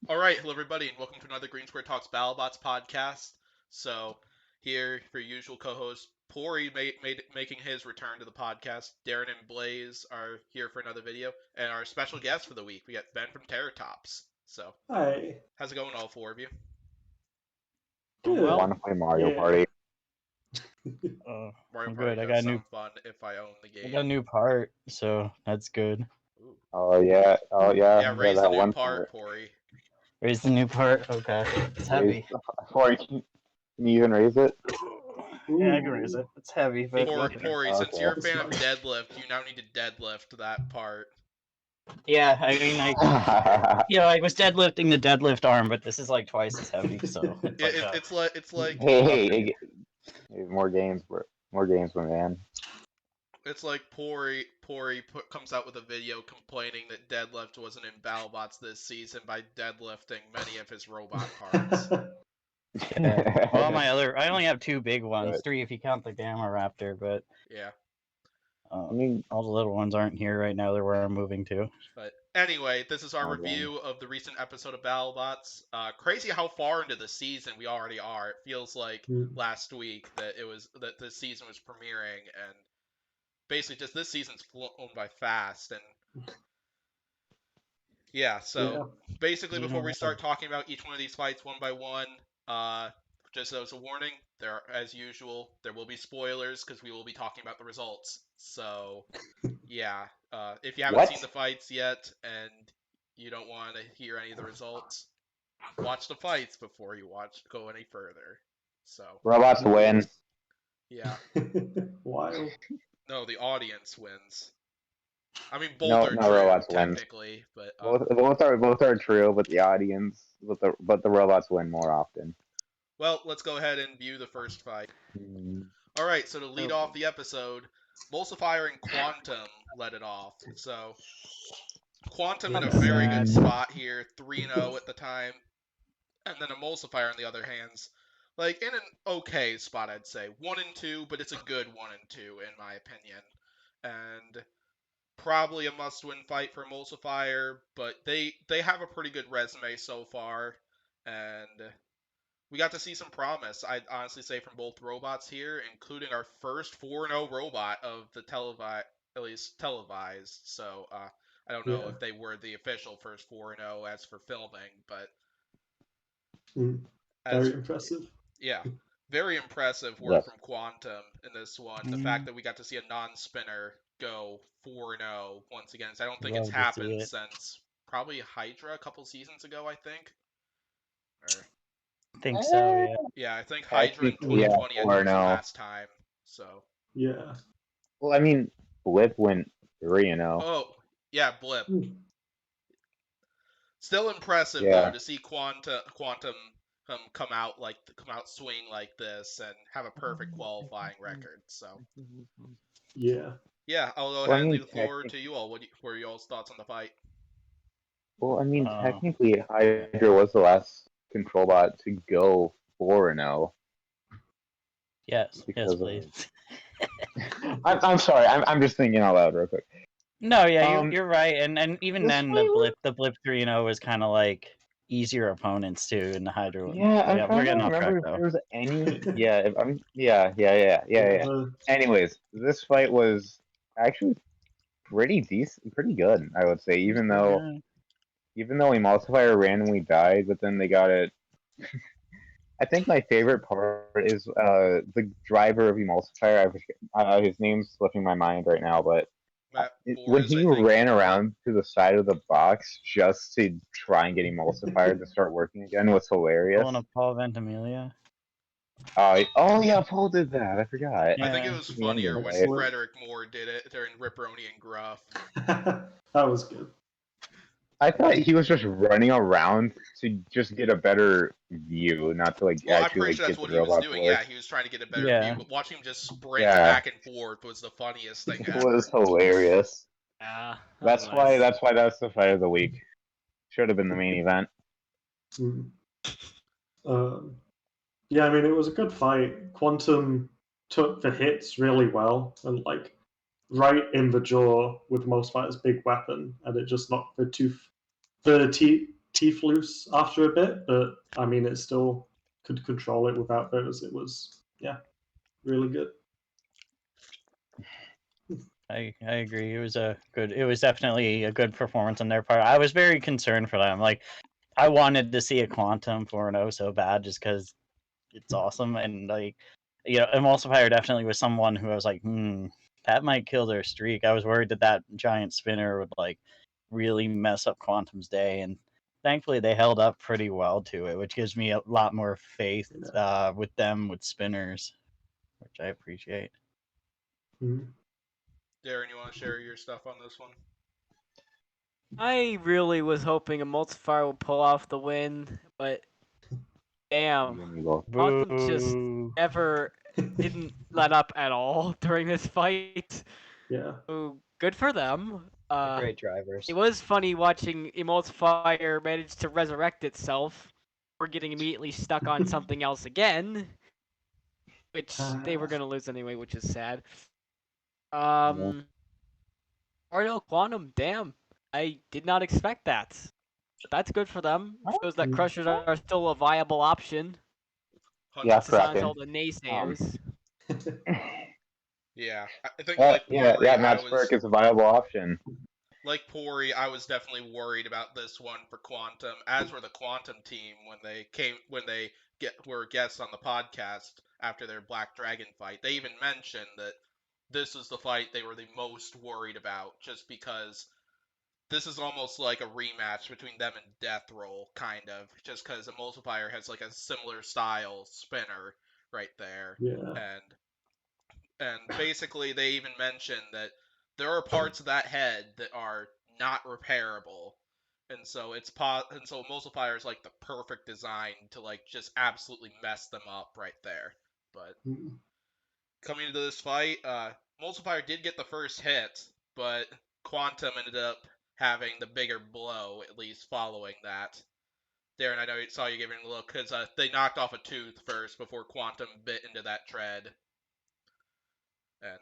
All right, hello everybody, and welcome to another Green Square Talks Battlebots podcast. So, here for your usual co-host, Pory making his return to the podcast. Derin and Blaze are here for another video, and our special guest for the week, we got Ben from Terrortops. So, Hi. how's it going, all four of you? Good. I want to play Mario Yeah. Party. Mario I'm Party good. I does got a sound new, fun if I own the I game. got a new part, so that's good. Ooh. Oh yeah, Yeah, raise the that new one part, Pory. Raise the new part. Okay, it's heavy. Pory, can you even raise it? Yeah, I can raise it. It's heavy, but Pory, since Okay. you're a fan of deadlift, you now need to deadlift that part. yeah, I mean, I was deadlifting the deadlift arm, but this is like twice as heavy, so It's like hey, more games, man. It's like Pory comes out with a video complaining that Deadlift wasn't in Battlebots this season by deadlifting many of his robot parts. yeah. All my I only have two big ones, Right. 3 if you count the Gamma Raptor, but Yeah. I mean, all the little ones aren't here right now. They're where I'm moving to. But anyway, this is our Okay. review of the recent episode of Battlebots. Crazy how far into the season we already are. It feels like last week that the season was premiering, and basically just this season's flown by fast. And yeah, so basically before we start talking about each one of these fights one by one, just as a warning, as usual, there will be spoilers because we will be talking about the results. So yeah, if you haven't seen the fights yet and you don't want to hear any of the results, watch the fights before you go any further. So robots win. yeah. Wow. No, the audience wins. I mean, both are No, true robots win. technically, but Both are true, but the audience, but the robots win more often. well, let's go ahead and view the first fight. All right, so to lead off the episode, Mulsifier and Quantum led it off. So Quantum in a very good spot here, 3-0 at the time, and then Emulsifier on the other hands, like in an okay spot, I'd say 1-2, but it's a good 1-2 in my opinion, and probably a must-win fight for Emulsifier, but they have a pretty good resume so far, and we got to see some promise, I'd honestly say, from both robots here, including our first 4-0 robot of the at least televised. So I don't know if they were the official first 4-0 as for filming, but very impressive. Yeah, very impressive work from Quantum in this one. The fact that we got to see a non-spinner go 4-0 once again. I don't think it's happened since probably Hydra a couple seasons ago, I think. I think so, yeah. Yeah, I think Hydra in 2020 was the last time. So. Yeah. Well, I mean, Blip went 3-0. Oh, yeah, Blip. Still impressive though to see Quantum come out swing like this and have a perfect qualifying record. So. Yeah. Yeah, I'll go ahead and leave the floor to you all. What were y'all's thoughts on the fight? Well, I mean, technically, Hydra was the last control bot to go 4-0. Yes, please. I'm sorry. I'm just thinking out loud real quick. No, yeah, you're right, and even then the blip 3-0 was kind of like easier opponents too in the Hydra. Yeah, we're getting off track though. If there was any, yeah. Anyways, this fight was actually pretty decent, pretty good, I would say. Even though Emulsifier randomly died, but then they got it. I think my favorite part is the driver of Emulsifier. His name's slipping my mind right now, but when he ran around to the side of the box just to try and get Emulsifier to start working again was hilarious. Pulling a Paul Ventimiglia. Oh yeah, Paul did that. I forgot. I think it was funnier when Frederick Moore did it during Ripperoni and Gruff. That was good. I thought he was just running around to just get a better view, not to actually I'm pretty sure that's what he was doing. Yeah, he was trying to get a better view, but watching him just sprint back and forth was the funniest thing ever. It was hilarious. Yeah, that's why that's the fight of the week. Should have been the main event. Yeah, I mean, it was a good fight. Quantum took the hits really well and right in the jaw with most fighters' big weapon, and it just knocked the teeth loose after a bit, but I mean, it still could control it without those. It was, yeah, really good. I agree. It was definitely a good performance on their part. I was very concerned for them. Like, I wanted to see a Quantum 4-0 so bad just because it's awesome. And, like, Emulsifier definitely was someone who I was like, that might kill their streak. I was worried that giant spinner would, like, really mess up Quantum's day. And thankfully, they held up pretty well to it, which gives me a lot more faith with them with spinners, which I appreciate. Mm-hmm. Derin, you want to share your stuff on this one? I really was hoping Emulsifier would pull off the win, but damn, Quantum just never didn't let up at all during this fight. Yeah. So good for them. Great drivers. It was funny watching Emulsifier manage to resurrect itself, or getting immediately stuck on something else again, which they were gonna lose anyway, which is sad. Or no, Quantum, damn. I did not expect that. But that's good for them. Shows that Crushers are still a viable option. Yeah, Besides all the naysayers. Yeah, I think like Pory, Matt Spark is a viable option. Like Pory, I was definitely worried about this one for Quantum, as were the Quantum team when they were guests on the podcast after their Black Dragon fight. They even mentioned that this was the fight they were the most worried about, just because this is almost like a rematch between them and Death Roll, kind of, just because Emulsifier has like a similar style spinner right there, and basically they even mentioned that there are parts of that head that are not repairable, and so Emulsifier is like the perfect design to like just absolutely mess them up right there. But coming into this fight, Emulsifier did get the first hit, but Quantum ended up having the bigger blow, at least following that. Derin, I saw you giving a look, because they knocked off a tooth first before Quantum bit into that tread. And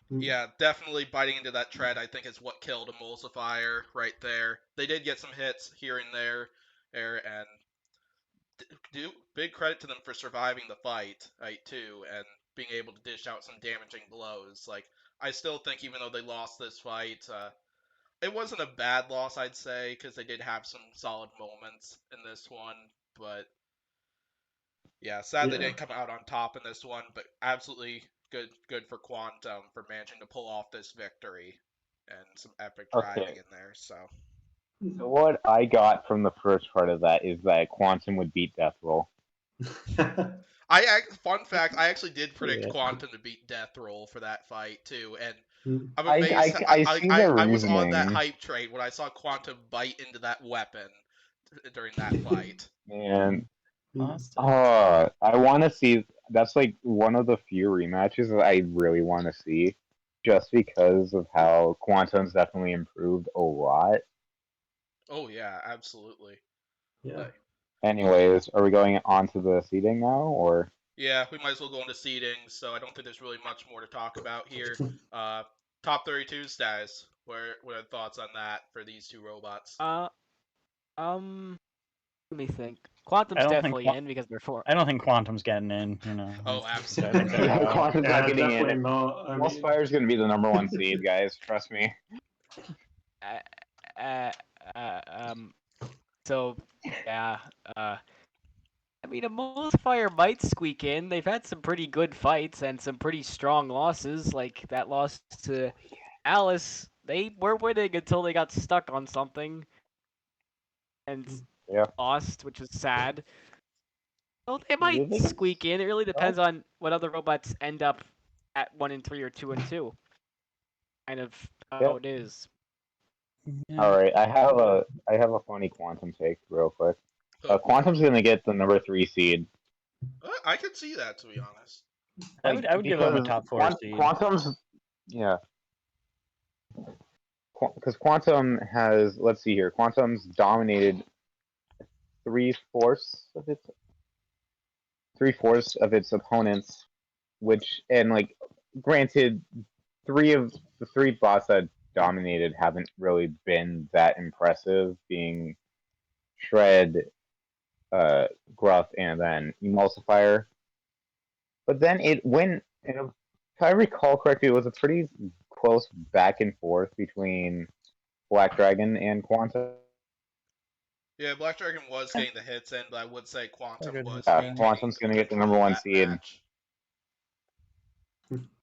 yeah, definitely biting into that tread, I think, is what killed Emulsifier right there. They did get some hits here and there, and big credit to them for surviving the fight, too, and being able to dish out some damaging blows. Like, I still think, even though they lost this fight, it wasn't a bad loss, I'd say, because they did have some solid moments in this one, but yeah, sad they didn't come out on top in this one, but absolutely good for Quantum for managing to pull off this victory and some epic driving in there. So what I got from the first part of that is that Quantum would beat Death Roll. Fun fact, I actually did predict Quantum to beat Death Roll for that fight too, and I'm amazed. I was on that hype train when I saw Quantum bite into that weapon during that fight. Man, I want to see. That's like one of the few rematches that I really want to see, just because of how Quantum's definitely improved a lot. Oh yeah, absolutely. Yeah. Anyways, are we going on to the seeding now, or? Yeah, we might as well go into seeding. So I don't think there's really much more to talk about here. Top 32 status. What are thoughts on that for these two robots? Let me think. Quantum's definitely in because they're 4. I don't think Quantum's getting in. Oh, absolutely. Quantum's not getting in. Emulsifier is going to be the number 1 seed, guys. Trust me. So yeah. I mean, Emulsifier might squeak in. They've had some pretty good fights and some pretty strong losses, like that loss to Alice. They were winning until they got stuck on something and lost, which was sad. So they might squeak in. It really depends on what other robots end up at 1 and 3 or 2 and 2. Kind of how it is. All right, I have a funny Quantum take real quick. Quantum's gonna get the number 3 seed. I could see that, to be honest. I would give them a top 4 seed. Quantum's, because Quantum has, let's see here, Quantum's dominated 3/4 of its opponents, which, and like, granted, 3 of the 3 bots that dominated haven't really been that impressive, being Shred, Gruff, and then Emulsifier. But then it went, if I recall correctly, it was a pretty close back and forth between Black Dragon and Quantum. Yeah, Black Dragon was getting the hits in, but I would say Quantum Good was hit. maintaining Quantum's gonna get the control number of one that seed. match.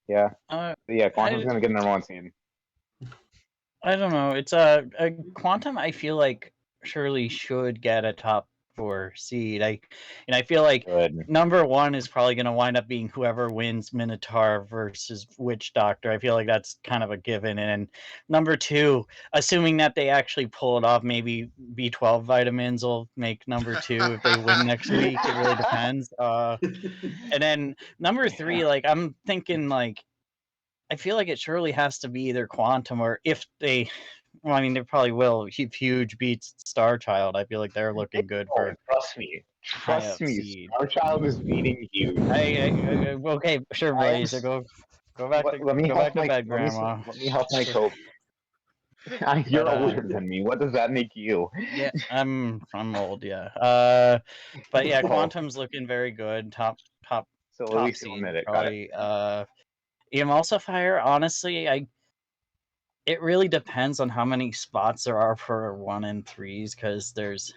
Yeah, Uh, yeah, Quantum's gonna get the number one seed. I don't know. It's a Quantum. I feel like surely should get a top 4 seed. I feel like Good. number 1 is probably going to wind up being whoever wins Minotaur versus Witch Doctor. I feel like that's kind of a given. And number 2, assuming that they actually pull it off, maybe B12 vitamins will make number 2 if they win next week. It really depends. And then number 3, like I'm thinking like. I feel like it surely has to be either Quantum or if they, well, I mean, they probably will. If Huge beats Star Child, I feel like they're looking good for Trust me. high Trust up me. seed. Star Child is beating you. Okay, sure, Blaze. Go back to Let me go help back to my bed, Grandma. let me help my cope. You're But, older than me. What does that make you? Yeah, I'm old. Yeah. But yeah, Oh. Quantum's looking very good. Top So at top least you'll seed admit it. Got it. probably. Emulsifier, honestly, it really depends on how many spots there are for 1 and 3s, because there's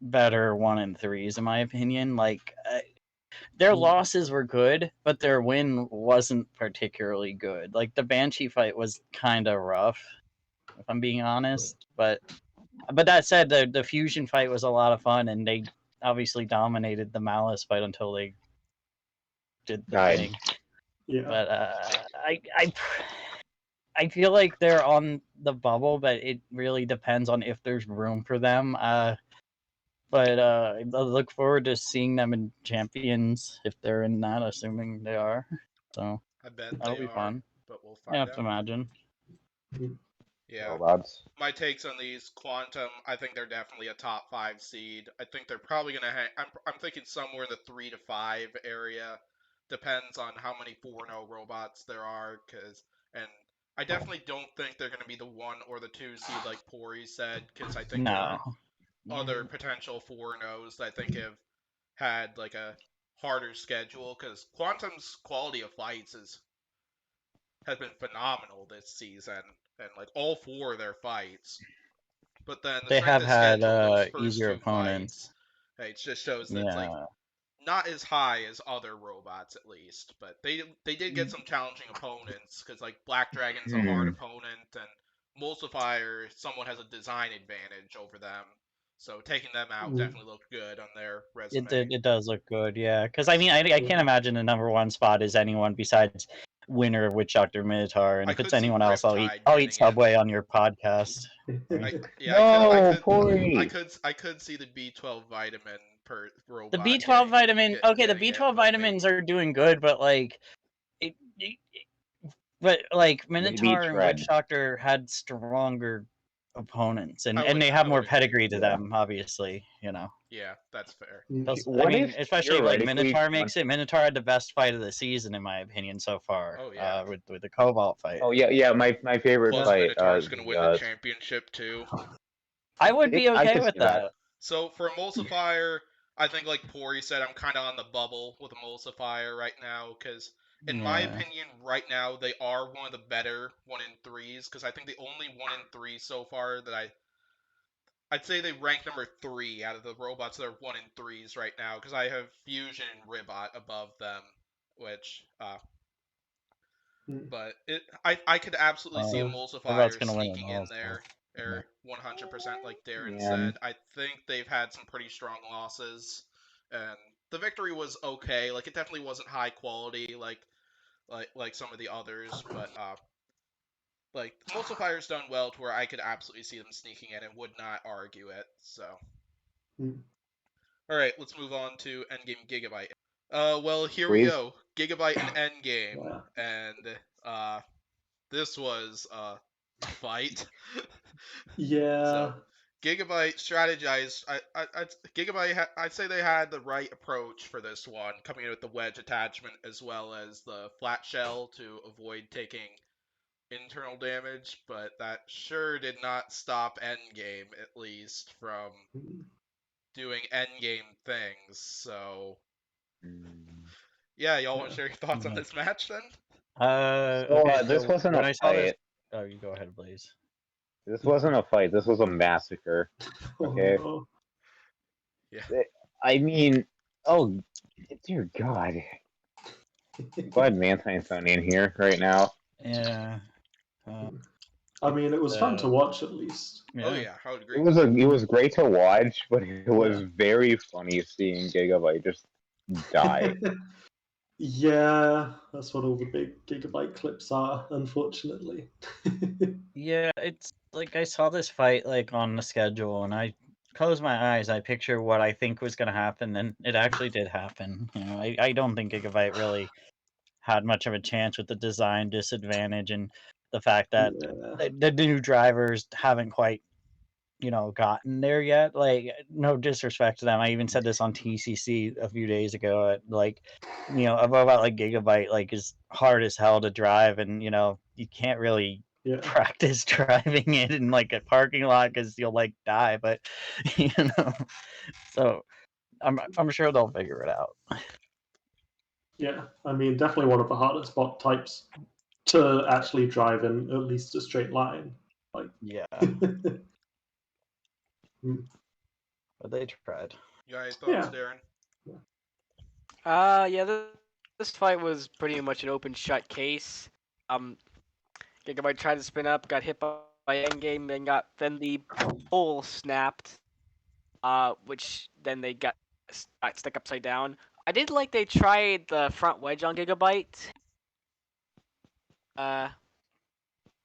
better 1 and 3s in my opinion. Like their losses were good, but their win wasn't particularly good. Like the Banshee fight was kind of rough, if I'm being honest. But that said, the Fusion fight was a lot of fun, and they obviously dominated the Malice fight until they did the Died. thing. Yeah. But I feel like they're on the bubble, but it really depends on if there's room for them. But I look forward to seeing them in Champions if they're in that, assuming they are. So I bet that'll they be are, fun. but we'll I find have out. to imagine. Yeah. Robots. My takes on these Quantum, I think they're definitely a top 5 seed. I think they're probably gonna hang. I'm thinking somewhere in the 3 to 5 area. Depends on how many 4-0 robots there are, and I definitely don't think they're gonna be the 1 or the 2 seed like Pory said, because I think there are other potential 4-0s that I think have had like a harder schedule, because Quantum's quality of fights has been phenomenal this season, and like all 4 of their fights. But then the They strength have of had schedule, those first easier 2 opponents. fights, it just shows that it's like Yeah, not as high as other robots at least. But they did get some challenging opponents, because like Black Dragon's a hard opponent, and Multiplier, someone has a design advantage over them. So taking them out definitely looked good on their resume. it does look good. Yeah, because I mean, I can't imagine the number 1 spot is anyone besides winner of Witch Doctor Minotaur, and I if it's could see anyone else, I'll Riptide eat getting Subway on your podcast. I could see the B12 vitamin per robot. The B12 vitamin. Okay, the getting it, B12 but vitamins maybe- are doing good, but like, but like Minotaur and Shred. Witch Doctor had stronger opponents, and I would- they I have more would agree. pedigree to Yeah. them, obviously. You know. Yeah, that's fair. What I mean, if especially if, like theoretically Minotaur makes it. Minotaur had the best fight of the season, in my opinion, so far. Oh, yeah. With the Cobalt fight. Oh yeah, my favorite Plus, fight. Minotaur's gonna win the championship too. I would be I okay could with see that. So for Emulsifier, I think like Pory said, I'm kind of on the bubble with Emulsifier right now, because in my opinion, right now they are one of the better 1 in 3s. Because I think the only 1 in 3 so far that I'd say they rank number 3 out of the robots that are 1 in 3s right now, because I have Fusion and Ribot above them, which but I could absolutely see Emulsifier sneaking in there. Or 100% like Derin said. I think they've had some pretty strong losses, and the victory was okay. Like it definitely wasn't high quality like some of the others, but like Emulsifier's done well to where I could absolutely see them sneaking in and would not argue it. So, all right, let's move on to Endgame Gigabyte. Well, here we go, Gigabyte and Endgame, and this was a fight. Yeah. So, Gigabyte strategized. I'd say they had the right approach for this one, coming in with the wedge attachment as well as the flat shell to avoid taking internal damage, but that sure did not stop Endgame, at least, from doing endgame things. So Mm. yeah, y'all want to share your thoughts on this match then? Okay, this so wasn't when a I saw this, fight. oh, you go ahead, please. This wasn't a fight. This was a massacre. Okay. Oh, Yeah. I mean, oh, dear God. I'm glad Mantine's not in here right now. Yeah. I mean, it was fun to watch at least. Oh yeah, I would agree. It was great to watch, but it was Yeah. very funny seeing Gigabyte just die. Yeah, that's what all the big Gigabyte clips are, unfortunately. Yeah, it's like I saw this fight like on the schedule, and I close my eyes, I picture what I think was going to happen, and it actually did happen. You know, I don't think Gigabyte really had much of a chance with the design disadvantage and the fact that Yeah. the new drivers haven't quite, you know, gotten there yet. Like, no disrespect to them. I even said this on TCC a few days ago. Like, you know, about like Gigabyte, like is hard as hell to drive, and you know, you can't really Yeah. practice driving it in like a parking lot because you'll like die. But you know, so I'm sure they'll figure it out. Yeah, I mean, definitely one of the hardest bot types to actually drive in at least a straight line. Like, Yeah, Mm. but they tried. You got any thoughts, Yeah. Darren? Yeah, this fight was pretty much an open shut case. Gigabyte tried to spin up, got hit by Endgame, then the pole snapped, which then they got stuck upside down. I did like they tried the front wedge on Gigabyte. Work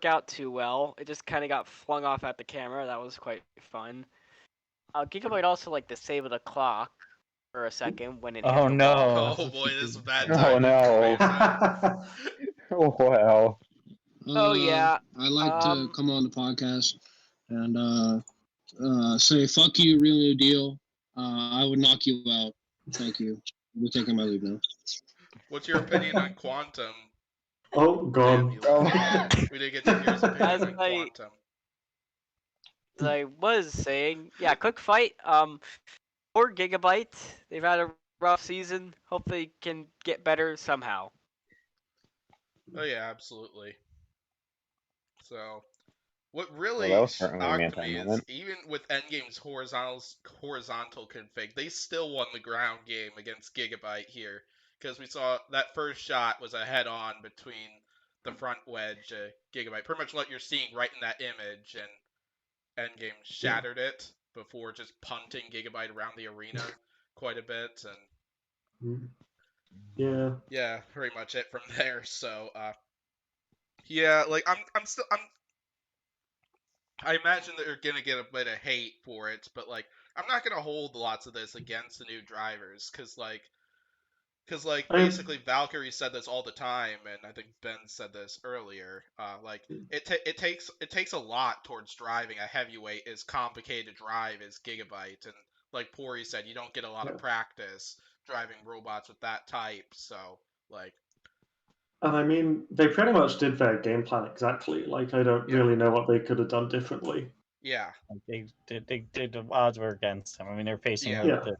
out too well. It just kind of got flung off at the camera. That was quite fun. Gigabyte also like disabled the clock for a second when it hit Oh the wall. no! Oh boy, this is bad Oh, timing. no. For Well, Oh yeah. I like to come on the podcast and say fuck you, real new deal. I would knock you out. Thank you. We're taking my leave now. What's your opinion on Quantum? Oh, God. We didn't get to hear his opinion As on I- Quantum. As I was saying, yeah, quick fight. For Gigabyte, they've had a rough season. Hope they can get better somehow. Oh yeah, absolutely. So, what Well, really that was certainly a shocked Mantine me is moment. even with Endgame's horizontal config, they still won the ground game against Gigabyte here because we saw that first shot was a head-on between the front wedge, Gigabyte. Pretty much what you're seeing right in that image, and Endgame shattered it before just punting Gigabyte around the arena quite a bit, and Yeah. yeah, pretty much it from there. So, yeah, like I imagine that you're gonna get a bit of hate for it, but like I'm not gonna hold lots of this against the new drivers, cause basically Valkyrie said this all the time, and I think Ben said this earlier. Like it takes a lot towards driving a heavyweight as complicated to drive as Gigabyte, and like Pory said, you don't get a lot of practice driving robots with that type. So like. And I mean, they pretty much did their game plan exactly. Like, I don't really know what they could have done differently. Yeah. Like the odds were against them. I mean, they're facing Yeah. the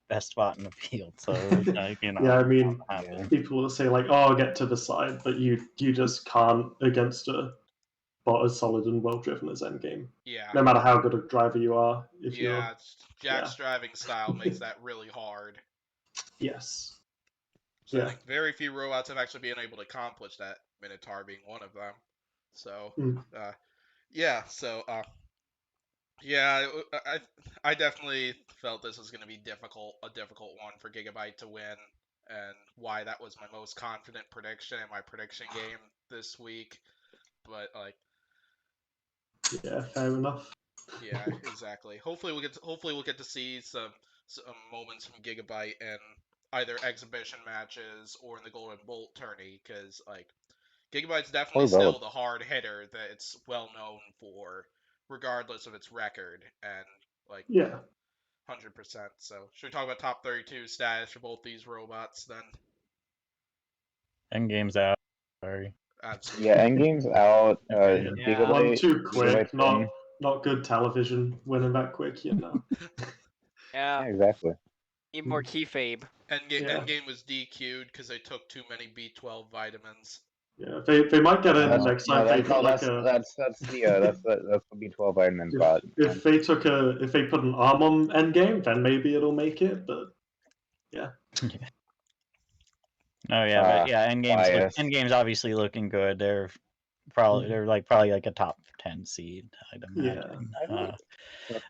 best spot in the field, so like, you know. Yeah, I mean, happen. people will say like, "Oh, get to the side," but you just can't against a bot as solid and well driven as Endgame. Yeah. No matter how good a driver you are, if Yeah, you're Jack's driving style makes that really hard. yes. So I think very few robots have actually been able to accomplish that, Minotaur being one of them. So, yeah, so, yeah, I definitely felt this was going to be a difficult one for Gigabyte to win, and why that was my most confident prediction in my prediction game this week. But, like, yeah, fair enough. Yeah, exactly. Hopefully we'll get to see some moments from Gigabyte in either exhibition matches or in the Golden Bolt tourney, because like Gigabyte's definitely still the hard hitter that it's well known for, regardless of its record, and like 100%. So should we talk about top 32 status for both these robots then? Endgame's out. Sorry. Absolutely. Yeah, Endgame's out. Gigabyte, One too quick, Gigabyte's in. not good television winning that quick, you know. Yeah, Yeah, exactly. need more keyfabe. Endgame was DQ'd because they took too many B12 vitamins. Yeah, they might get in No, next no, time. They that's put like that's the B12 vitamins bot. if they put an arm on Endgame, then maybe it'll make it. But yeah, Oh yeah, but yeah, bias. Endgame's obviously looking good. They're probably like a top 10 seed, I'd imagine.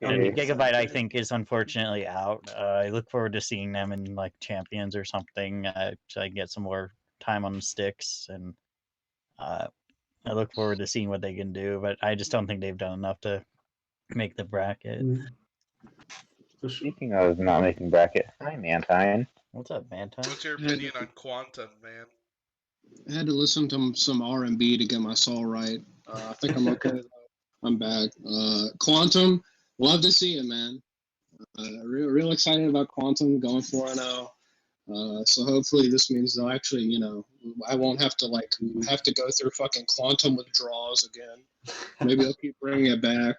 And Gigabyte, I think, is unfortunately out. I look forward to seeing them in like Champions or something, so I can get some more time on the sticks, and I look forward to seeing what they can do. But I just don't think they've done enough to make the bracket. for sure. Speaking of not making bracket, hi Mantine. What's up, Mantine? What's your opinion on Quantum, man? I had to listen to some R&B to get my soul right. I think I'm okay. I'm back. Quantum, love to see it, man. Real excited about Quantum going 4-0. So hopefully this means they'll actually, I won't have to go through fucking Quantum withdrawals again. Maybe they'll keep bringing it back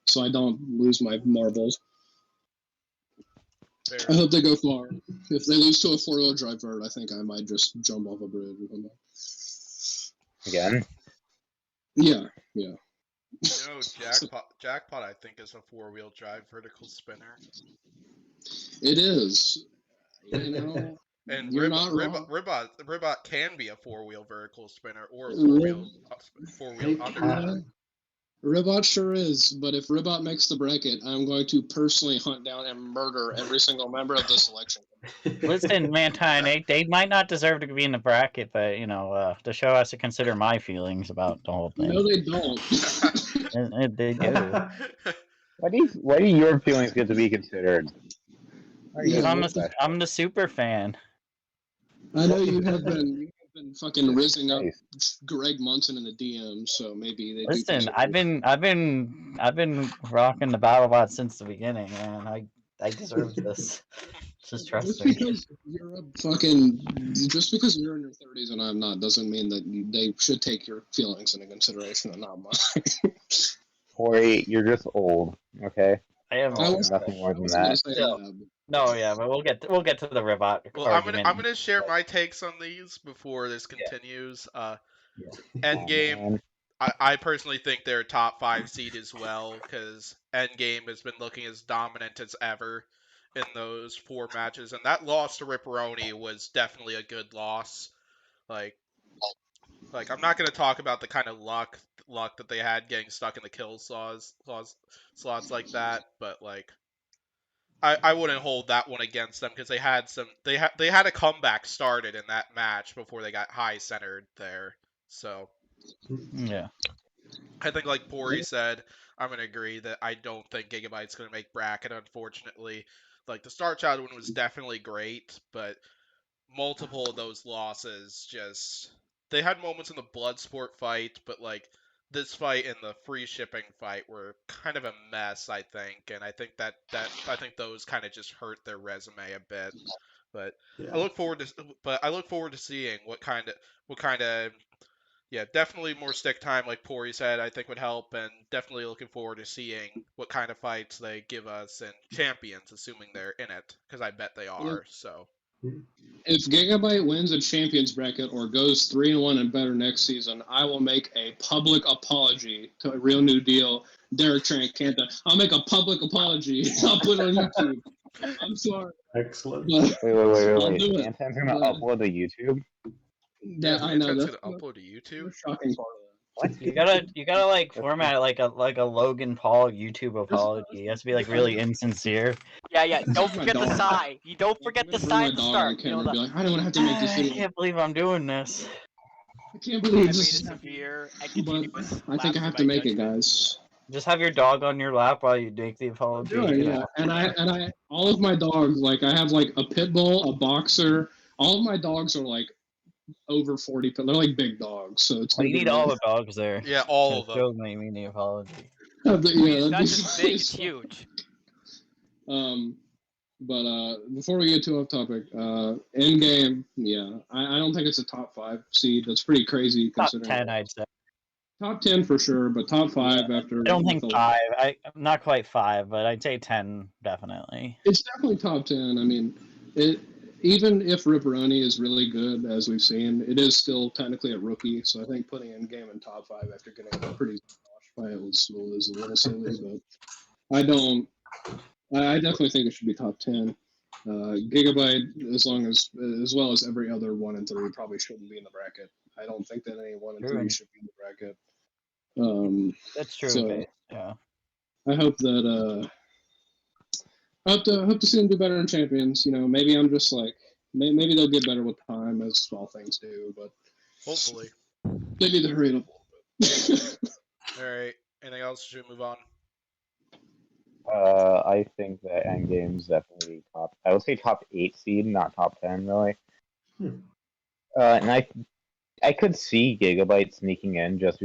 so I don't lose my marbles. Fair. I hope they go far. If they lose to a 4-wheel drive vert, I think I might just jump off a bridge or something. Again? Yeah. Jackpot, I think, is a 4-wheel drive vertical spinner. It is. And You're not wrong. Ribot can be a 4-wheel vertical spinner or a 4-wheel undercut. Ribot sure is, but if Ribot makes the bracket, I'm going to personally hunt down and murder every single member of the selection. Listen, Mantine, they might not deserve to be in the bracket, but the show has to consider my feelings about the whole thing. No, they don't. They do. Why do your feelings get to be considered? Because I'm the super fan. I know you have been fucking rizzing up Greg Munson in the DMs, so maybe they. Listen, I've been rocking the Battlebots since the beginning, man. I deserve this. Just trust me. Just because you're in your 30s and I'm not doesn't mean that they should take your feelings into consideration and not mine. Pory, you're just old, okay? I am nothing more than that. No, yeah, but we'll get to the Ribot. Well, I'm gonna share my takes on these before this continues. Endgame, I personally think they're a top 5 seed as well, because Endgame has been looking as dominant as ever in those 4 matches, and that loss to Ripperoni was definitely a good loss. Like I'm not gonna talk about the kind of luck that they had getting stuck in the kill slots like that, but like I wouldn't hold that one against them, because they had a comeback started in that match before they got high centered there. So yeah, I think, like Pory said, I'm gonna agree that I don't think Gigabyte's gonna make bracket, unfortunately. Like, the Star Child one was definitely great, but multiple of those losses they had moments in the Bloodsport fight, but like this fight and the free shipping fight were kind of a mess, I think, and I think that I think those kind of just hurt their resume a bit. But I look forward to seeing what kind of definitely more stick time, like Pory said, I think would help, and definitely looking forward to seeing what kind of fights they give us in Champions, assuming they're in it, because I bet they are. So if Gigabyte wins a Champions bracket or goes 3-1 and better next season, I will make a public apology to a Real New Deal, Derek Trancanta. I'll make a public apology. I'll put it on YouTube. I'm sorry. Excellent. Wait. Anton's gonna upload to YouTube? Yeah, I know. That's gonna upload to YouTube. Shocking part of that. What? You gotta like format it like a Logan Paul YouTube apology. It has to be like really insincere. Yeah. Don't forget the sigh. You don't forget the sigh at the start. Be like, I don't want to have to make this I video. can't believe I'm doing this. I can't believe I this. made a severe and But continuous I think I lapse have in to my make it, judgment. guys. Just have your dog on your lap while you make the apology. Yeah. And I all of my dogs, like I have like a pit bull, a boxer. All of my dogs are like over 40. They're like big dogs, so it's. Well, you need all the dogs there. Yeah, all of them. Still make me the apology. It's not just big, it's huge. But before we get too off topic, Endgame, I don't think it's a top 5 seed. That's pretty crazy Top considering. 10, I'd say. Top 10 for sure, but top 5 after. I don't think with 5. I'm not quite 5, but I'd say 10 definitely. It's definitely top 10. I mean, it even if Ripperoni is really good, as we've seen, it is still technically a rookie. So I think putting in game in top 5 after getting a pretty washed by it was a little silly. But I definitely think it should be top 10. Gigabyte, as well as every other 1 and 3, probably shouldn't be in the bracket. I don't think that any 1 and 3 should be in the bracket. That's true. So Okay. Yeah. I hope that I hope to see them do better in Champions. You know, maybe I'm just like maybe they'll get better with time, as all things do. But Hopefully. maybe they're readable. All right. Anything else? Should we move on? I think that Endgame's definitely top. I would say top 8 seed, not top 10, really. And I could see Gigabyte sneaking in just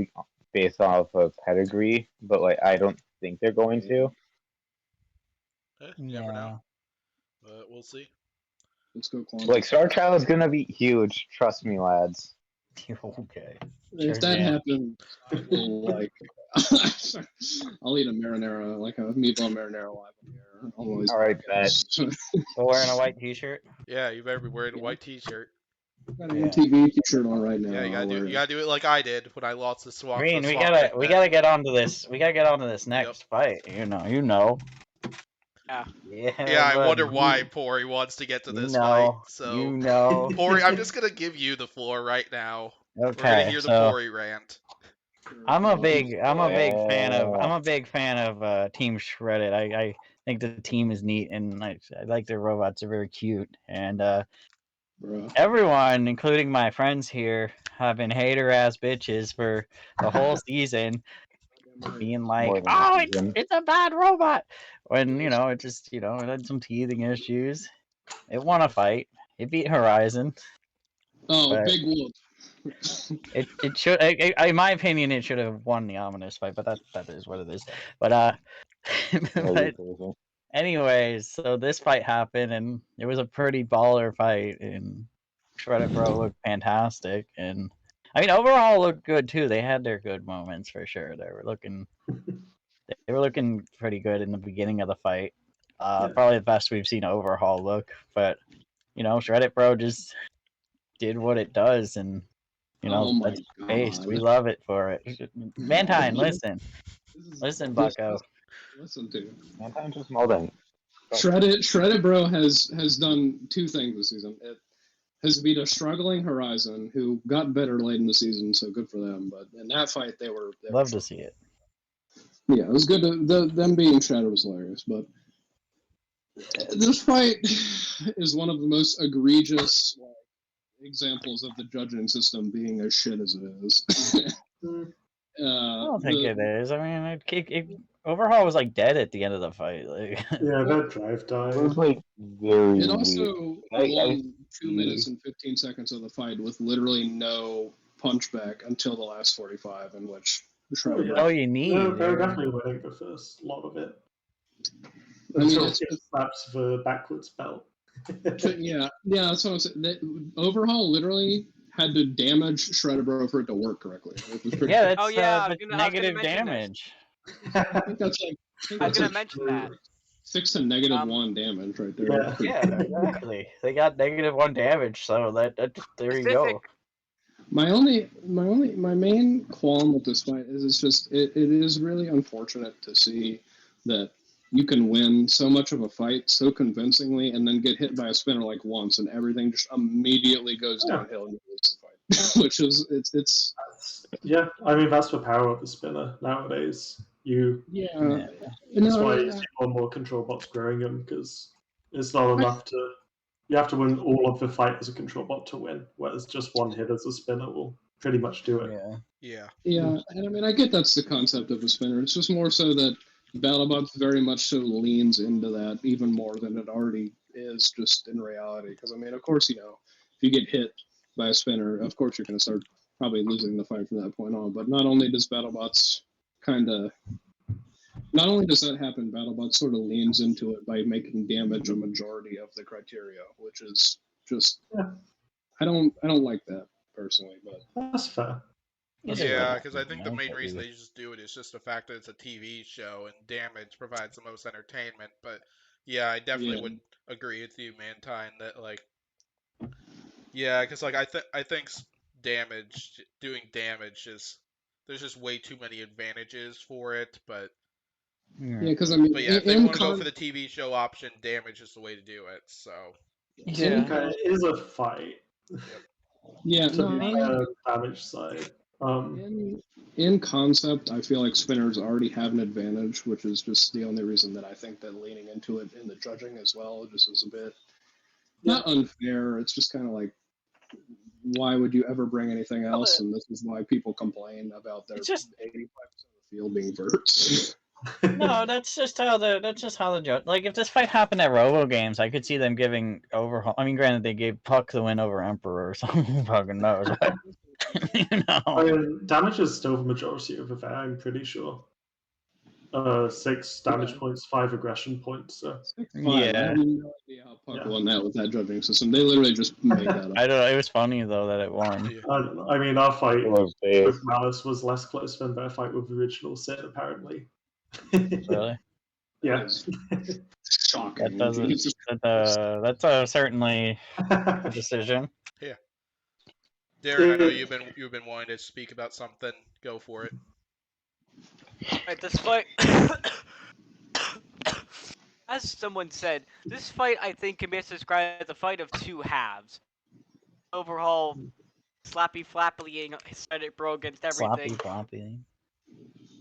based off of pedigree, but like I don't think they're going to. You never know. But we'll see. Let's go, Quantum. Like Star Child is gonna be huge. Trust me, lads. Okay. If that happens, I will I'll eat a marinara, like a meatball marinara live on the air. Always. All right, bet. So wearing a white T-shirt. Yeah, you better be wearing a white T-shirt. Got an MTV T-shirt on right now. Yeah, you gotta do it like I did when I lost the swap. Green, we gotta get onto this. We gotta get onto this next fight. You know. Yeah, I wonder why Pory wants to get to this fight. So Pory, I'm just gonna give you the floor right now. Okay. We're gonna hear the Pory rant. I'm a big fan of Team Shredded. I think the team is neat and I like their robots. They're very cute and everyone, including my friends here, have been hater ass bitches for the whole season, being like, "Oh, it's a bad robot." When it just it had some teething issues. It won a fight. It beat Horizon. Oh, big whoop. It should, in my opinion, it should have won the ominous fight, but that is what it is. But anyways, so this fight happened, and it was a pretty baller fight, and Shredded Bro looked fantastic, and I mean overall looked good too. They had their good moments for sure. They were looking pretty good in the beginning of the fight. Probably the best we've seen overhaul look, but Shredded Bro just did what it does, and that's based. We love it for it. Mantine, listen, Bucko. Listen to Mantine's just molding. Shredded Bro has done 2 things this season. It has beat a struggling Horizon who got better late in the season, so good for them. But in that fight, they were love to see it. Yeah, it was good. Them beating Shadow was hilarious, but this fight is one of the most egregious examples of the judging system being as shit as it is. I don't think it is. I mean, it overhaul was like dead at the end of the fight. Like, yeah, that drive died. It was like very. It also won 2 minutes and 15 seconds of the fight with literally no punchback until the last 45, in which. You need. They're definitely winning the first lot of it. I mean, it slaps the backwards belt. yeah, that's what I'm saying. Overhaul literally had to damage Shredder Bro for it to work correctly. It was pretty that's negative damage. I think that's like. I was gonna mention that. 6 to -1 damage right there. Yeah, exactly. They got -1 damage, so that there you go. My main qualm with this fight is it's just it is really unfortunate to see that you can win so much of a fight so convincingly and then get hit by a spinner like once and everything just immediately goes downhill and you lose the fight. Which is it's yeah, I mean that's the power of the spinner nowadays. That's why you see more and more control bots growing them, because it's not enough to. You have to win all of the fight as a control bot to win, whereas just one hit as a spinner will pretty much do it. Yeah, and I mean, I get that's the concept of a spinner. It's just more so that Battlebots very much so leans into that even more than it already is just in reality. Because, I mean, of course, if you get hit by a spinner, of course you're going to start probably losing the fight from that point on. But not only does Battlebots not only does that happen, Battlebot sort of leans into it by making damage a majority of the criteria, which is just I don't like that personally, but that's fair. Yeah, because I think the main reason they just do it is just the fact that it's a TV show and Damage provides the most entertainment. But yeah, I definitely would agree with you, Mantine, that like, yeah, because like I think doing damage is there's just way too many advantages for it. But yeah, because I mean, but yeah, if they want to go for the TV show option, damage is the way to do it. So yeah, it is a fight. Yep. Yeah, to be fair, damage side. In concept, I feel like spinners already have an advantage, which is just the only reason that I think that leaning into it in the judging as well just is a bit not unfair. It's just kind of like, why would you ever bring anything else? And this is why people complain about their 85% of the field being verts. No, that's just how the judge. Like, if this fight happened at Robogames, I could see them giving Overhaul. I mean, granted, they gave Puck the win over Emperor or something. Who fucking knows? But, I mean, damage is still the majority of the fair, I'm pretty sure. 6 damage points, 5 aggression points. So. I have no idea how Puck won that with that judging system. They literally just made that up. I don't know. It was funny though that it won. I don't know. I mean, our fight with Malice was less close than their fight with the original Sin, apparently. Really? Yeah. Shocking. That's certainly a decision. Yeah. Derin, I know you've been wanting to speak about something. Go for it. Alright, this fight, as someone said, this fight I think can be described as a fight of two halves. Overhaul, slappy flapping Shredded Bro against everything. Sloppy.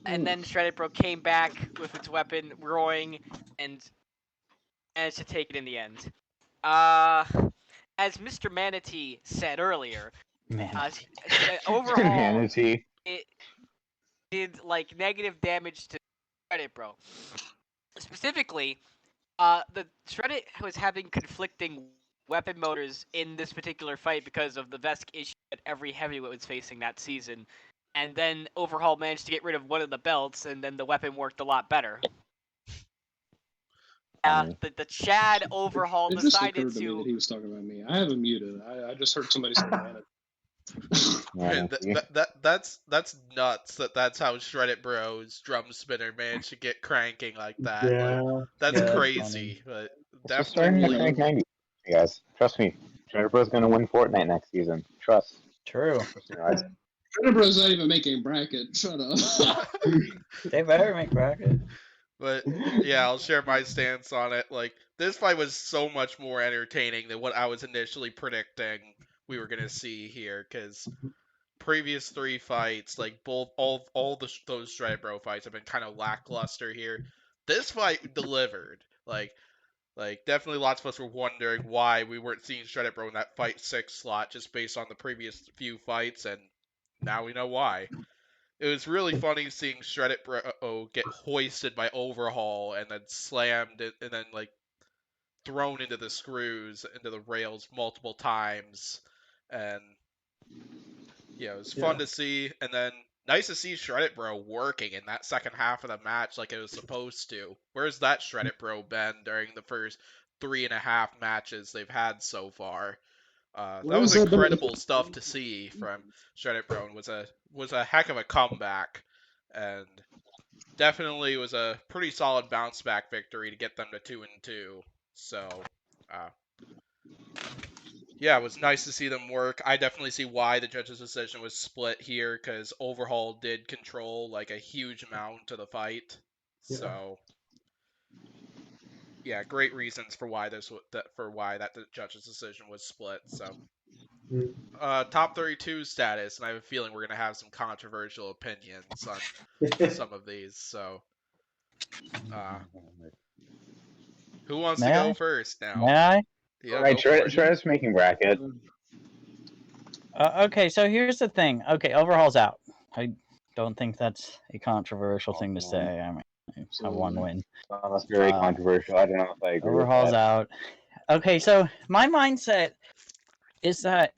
And then Shredded Bro came back with its weapon, roaring, and managed to take it in the end. As Mr. Manatee said earlier, Overhaul Manatee. It did like negative damage to Shredded Bro. Specifically, the Shredded was having conflicting weapon motors in this particular fight because of the Vesk issue that every heavyweight was facing that season. And then Overhaul managed to get rid of one of the belts, and then the weapon worked a lot better. The Chad Overhaul it decided just to me that he was talking about me. I have him muted. I just heard somebody say that. That's nuts. That's how Shredded Bro's drum spinner managed to get cranking like that. Yeah, like, that's crazy. But definitely, you guys, trust me. Shredded Bro's gonna win Fortnite next season. Trust. True. Shredded Bro's not even making bracket. Shut up. They better make bracket. But yeah, I'll share my stance on it. Like, this fight was so much more entertaining than what I was initially predicting we were gonna see here, because previous 3 fights, like those Shredded Bro fights have been kind of lackluster here. This fight delivered. Like definitely lots of us were wondering why we weren't seeing Shredded Bro in that fight 6 slot just based on the previous few fights, and now we know why. It was really funny seeing Shredded Bro get hoisted by Overhaul and then slammed and then like thrown into the screws, into the rails multiple times. And yeah, it was fun to see. And then nice to see Shredded Bro working in that second half of the match like it was supposed to. Where's that Shredded Bro been during the first 3.5 matches they've had so far? That was incredible stuff to see from Shredded Bro, and was a heck of a comeback, and definitely was a pretty solid bounce back victory to get them to 2-2. So, yeah, it was nice to see them work. I definitely see why the judges' decision was split here, because Overhaul did control like a huge amount of the fight. Yeah. So, yeah, great reasons for why the judges' decision was split. So, top 32 status, and I have a feeling we're gonna have some controversial opinions on some of these. So, who wants to go first now? May I? Yeah, all right, Shredder's making bracket. Okay, so here's the thing. Okay, Overhaul's out. I don't think that's a controversial thing to say. I mean, it's a 1 win. That's very controversial. I don't know if I agree. Overhaul's with that. out. Okay, so my mindset is that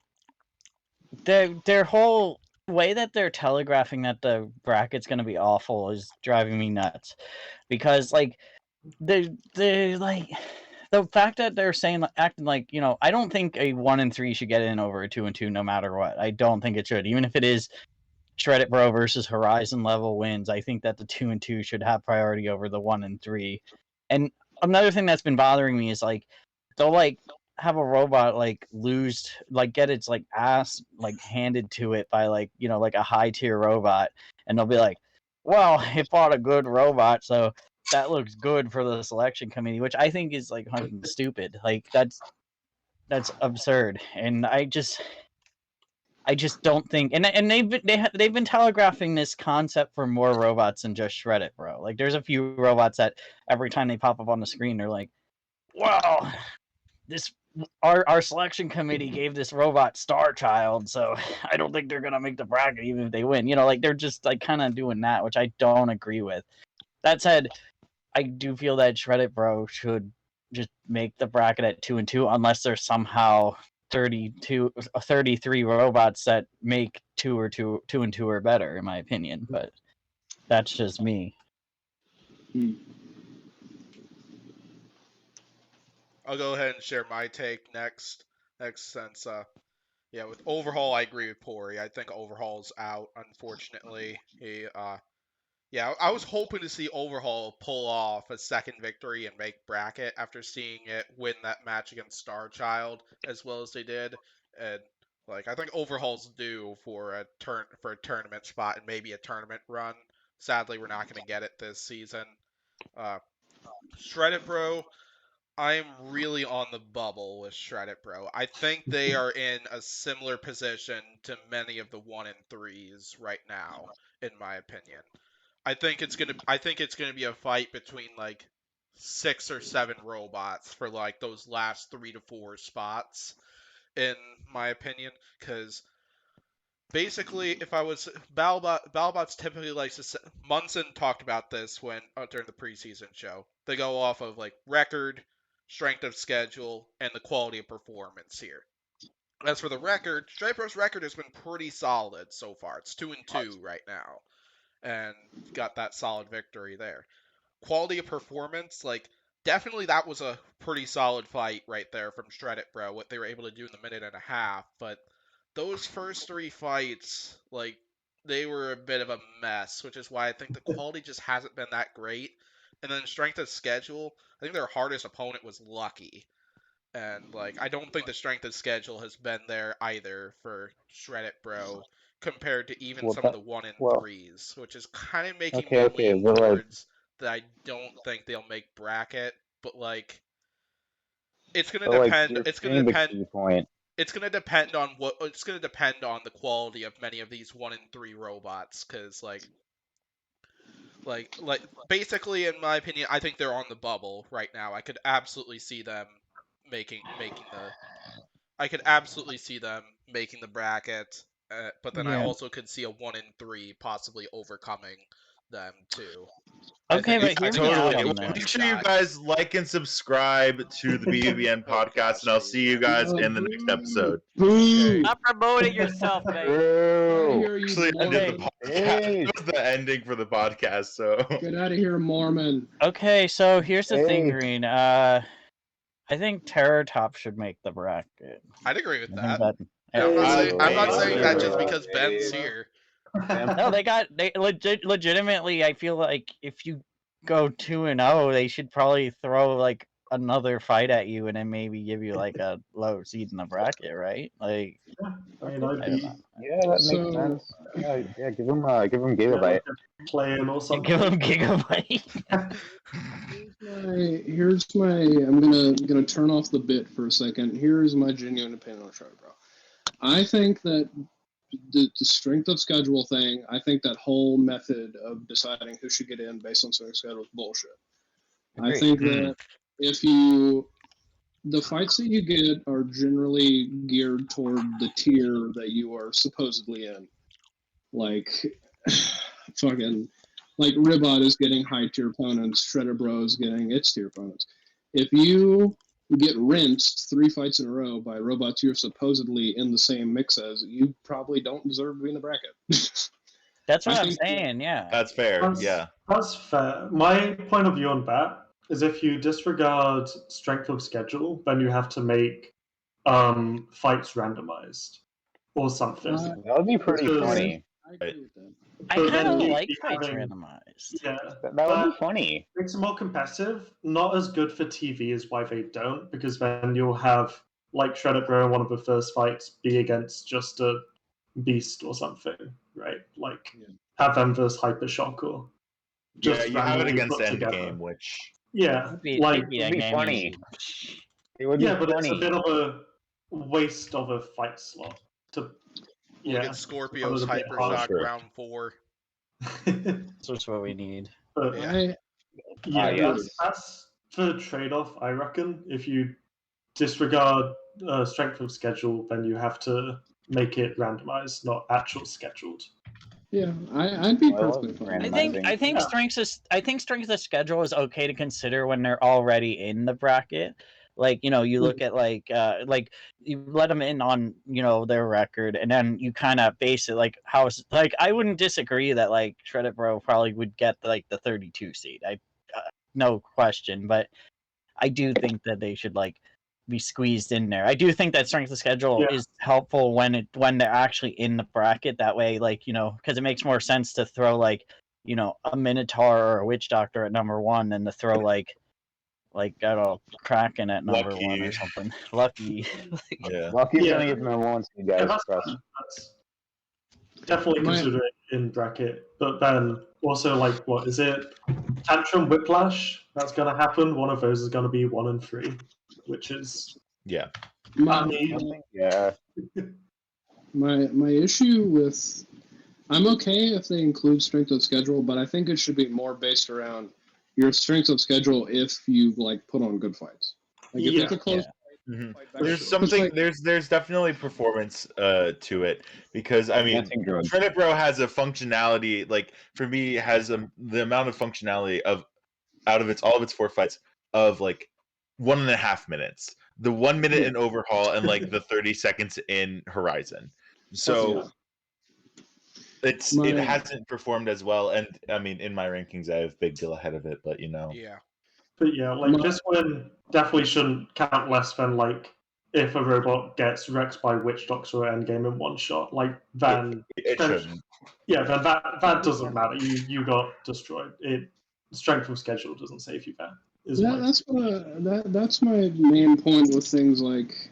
their whole way that they're telegraphing that the bracket's going to be awful is driving me nuts, because like they like the fact that they're saying acting like, you know, I don't think a 1-3 should get in over a 2-2 no matter what. I don't think it should, even if it is Shred It Bro versus Horizon level wins, I think that the 2 and 2 should have priority over the 1 and 3. And another thing that's been bothering me is like they'll like have a robot like lose, like get its like ass like handed to it by like, you know, like a high tier robot, and they'll be like, well, it fought a good robot, so that looks good for the selection committee, which I think is like fucking stupid. Like that's absurd, and I just don't think, and they've been telegraphing this concept for more robots than just Shred It Bro. Like there's a few robots that every time they pop up on the screen, they're like, wow, this our selection committee gave this robot Star Child, so I don't think they're gonna make the bracket even if they win. You know, like they're just like kind of doing that, which I don't agree with. That said, I do feel that Shred It Bro should just make the bracket at 2 and 2, unless there's somehow 33 robots that make 2 and 2 or better, in my opinion. But that's just me. I'll go ahead and share my take next since yeah, with Overhaul I agree with Pory. I think Overhaul's out, unfortunately. Yeah, I was hoping to see Overhaul pull off a second victory and make bracket after seeing it win that match against Star Child as well as they did. And like I think Overhaul's due for a tournament spot and maybe a tournament run. Sadly, we're not going to get it this season. Shred It Bro, I'm really on the bubble with Shred It Bro. I think they are in a similar position to many of the 1 and 3s right now, in my opinion. I think it's gonna be a fight between like 6 or 7 robots for like those last 3 to 4 spots, in my opinion. Because basically, if I was Battlebots typically likes to. Munson talked about this when during the preseason show. They go off of like record, strength of schedule, and the quality of performance here. As for the record, Striper's record has been pretty solid so far. It's 2 and 2 right now, and got that solid victory there. Quality of performance, like definitely that was a pretty solid fight right there from Shred It Bro, what they were able to do in the minute and a half, but those first 3 fights, like they were a bit of a mess, which is why I think the quality just hasn't been that great. And then strength of schedule, I think their hardest opponent was Lucky. And like I don't think the strength of schedule has been there either for Shred It Bro compared to even some of the 1 and 3s, which is kind of making me lean towards that I don't think they'll make bracket, but like it's gonna depend. It's gonna depend. It's gonna depend on the quality of many of these 1 and 3 robots, because like basically, in my opinion, I think they're on the bubble right now. I could absolutely see them making the. I could absolutely see them making the bracket, but then I also could see a 1 and 3 possibly overcoming them too. Okay, but hear me out on that. Make sure you guys like and subscribe to the BBBN podcast, and I'll see you guys in the next episode. Stop promoting yourself, man. Actually, ended the podcast. That was the ending for the podcast, so. Get out of here, Mormon. Okay, so here's the thing, Green. I think Terrortops should make the bracket. I'd agree with that. I'm not saying that just because Ben's here. No, they legitimately. I feel like if you go 2 and 0, they should probably throw like another fight at you and then maybe give you like a low seed in the bracket, right? Like, I don't know. Yeah, that makes sense. Yeah, give them Gigabyte. Playing or something. Give them Gigabyte. Here's my. I'm gonna turn off the bit for a second. Here's my genuine opinion on Shred It Bro. I think that the strength of schedule thing, I think that whole method of deciding who should get in based on strength of schedule is bullshit. I think that the fights that you get are generally geared toward the tier that you are supposedly in. Like, fucking, like Ribot is getting high tier opponents, Shred It Bro is getting its tier opponents. If you get rinsed 3 fights in a row by robots you're supposedly in the same mix as, you probably don't deserve to be in the bracket. That's what I'm saying, yeah. That's fair, yeah. That's fair. My point of view on that is if you disregard strength of schedule, then you have to make fights randomized or something. That would be pretty funny. I agree with that. I But kind then of you'd like be fights having- randomized. Yeah, That would be funny. makes it more competitive. Not as good for TV is why they don't, because then you'll have like Shredded Bro in one of the first fights be against just a beast or something, right? Like have them versus Hypershock or just you have it randomly against put together. Endgame, which Yeah, like It'd be funny. It would yeah, be but funny. it's a bit of a waste of a fight slot to. We'll Yeah, get Scorpio's a bit Hypershock harder. round 4. That's just what we need. but Yeah. Yeah. that's the trade-off, I reckon. If you disregard strength of schedule, then you have to make it randomized, not actual scheduled. Yeah, I'd be I love perfectly fine. I randomizing. think strength of schedule is okay to consider when they're already in the bracket. Like, you know, you look at like you let them in on, you know, their record, and then you kind of base it like I wouldn't disagree that like Shredded Bro probably would get like the 32 seed. No question, but I do think that they should like be squeezed in there. I do think that strength of schedule is helpful when they're actually in the bracket. That way, like, you know, because it makes more sense to throw like, you know, a Minotaur or a Witch Doctor at number 1 than to throw like I don't know, Kraken at number Lucky. 1 or something. Lucky. yeah. Lucky's gonna get the number 1 seed, guys. that's definitely consider it in bracket. But then also, like, what is it? Tantrum Whiplash. That's gonna happen. One of those is gonna be 1 and 3, which is Yeah. My issue with I'm okay if they include strength of schedule, but I think it should be more based around your strength of schedule if you like put on good fights. Like if it's a close Mhm. fight back There's and something. forth. There's definitely performance to it, because I mean, Shredded Bro has a functionality. Like for me, has the amount of functionality of out of all of its 4 fights of like 1.5 minutes, the 1 minute in Overhaul, and like the 30 seconds in Horizon. So it hasn't performed as well, and I mean, in my rankings, I have Big Deal ahead of it, but you know. Yeah. But yeah, like this one definitely shouldn't count less than like if a robot gets wrecked by Witch Doctor or Endgame in one shot. Like then it shouldn't. Yeah, then that doesn't matter. You got destroyed. Strength of schedule doesn't save you there. That's my main point with things like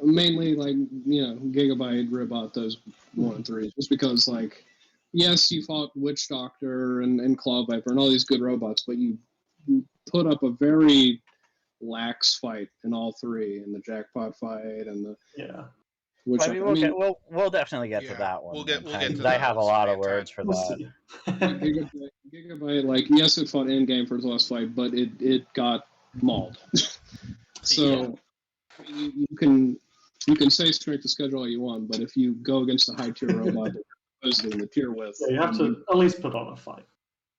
mainly like, you know, Gigabyte, Ribot, those 1 and 3, just because like yes, you fought Witch Doctor and Claw Viper and all these good robots, but you put up a very lax fight in all 3, in the jackpot fight and the Which we'll definitely get to that one. We'll get to I have a lot of words for that. Gigabyte, like yes, it fought Endgame for the last fight, but it got mauled. So you can say strength of schedule all you want, but if you go against a high tier robot that you're supposed to in the tier with, you have to at least put on a fight.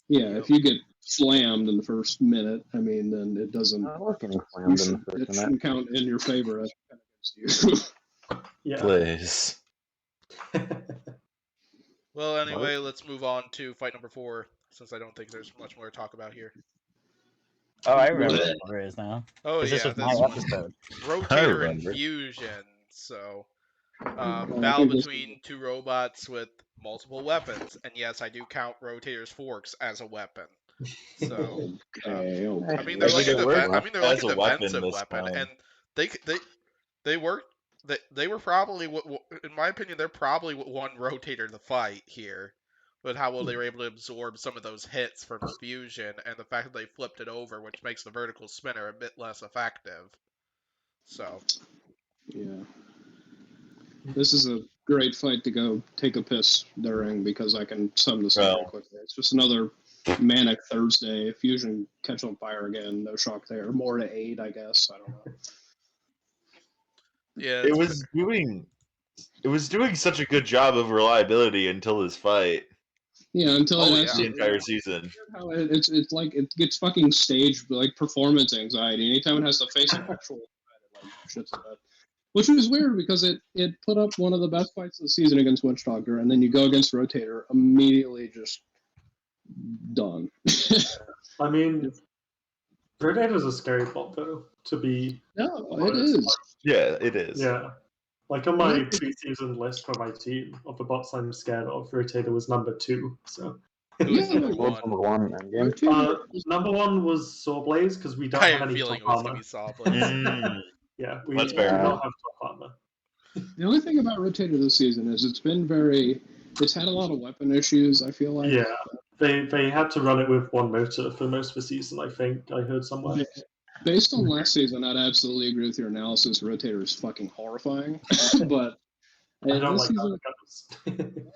Yeah, if you get slammed in the first minute, I mean, then it doesn't. It shouldn't count in your favor as against you. Yeah. Please. Well, anyway, let's move on to fight number 4, since I don't think there's much more to talk about here. Oh, I remember what it is now. Oh yeah, this was my episode. Rotator Infusion. So, battle between 2 robots with multiple weapons, and yes, I do count Rotator's forks as a weapon. So, I mean, they're like a defensive weapon, and they work. They were probably, in my opinion, they're probably what won Rotator the fight here, with how well they were able to absorb some of those hits from Fusion, and the fact that they flipped it over, which makes the vertical spinner a bit less effective. So, yeah, this is a great fight to go take a piss during, because I can sum this up very quickly. It's just another manic Thursday. Fusion catch on fire again. No shock there. More to 8, I guess. I don't know. Yeah, it was doing such a good job of reliability until this fight. Yeah, until the entire season. How it's like it gets fucking staged like performance anxiety. Anytime it has to face an actual threat, it like shits the bed. Which was weird because it put up one of the best fights of the season against Witch Doctor, and then you go against Rotator, immediately just done. I mean, Rotator's a scary bot though. To be it is. Yeah, it is. Yeah, Like on my preseason list for my team of the bots I'm scared of, Rotator was number 2. So Who's number What's one? number 1 was Sawblaze because we don't I have had a any feeling top it was armor. gonna be Sawblaze. Yeah, we That's do fair. not have top armor. The only thing about Rotator this season is it's had a lot of weapon issues, I feel like. Yeah, they had to run it with one motor for most of the season, I think. I heard somewhere. Based on last season, I'd absolutely agree with your analysis. Rotator is fucking horrifying. But I don't this like season, that.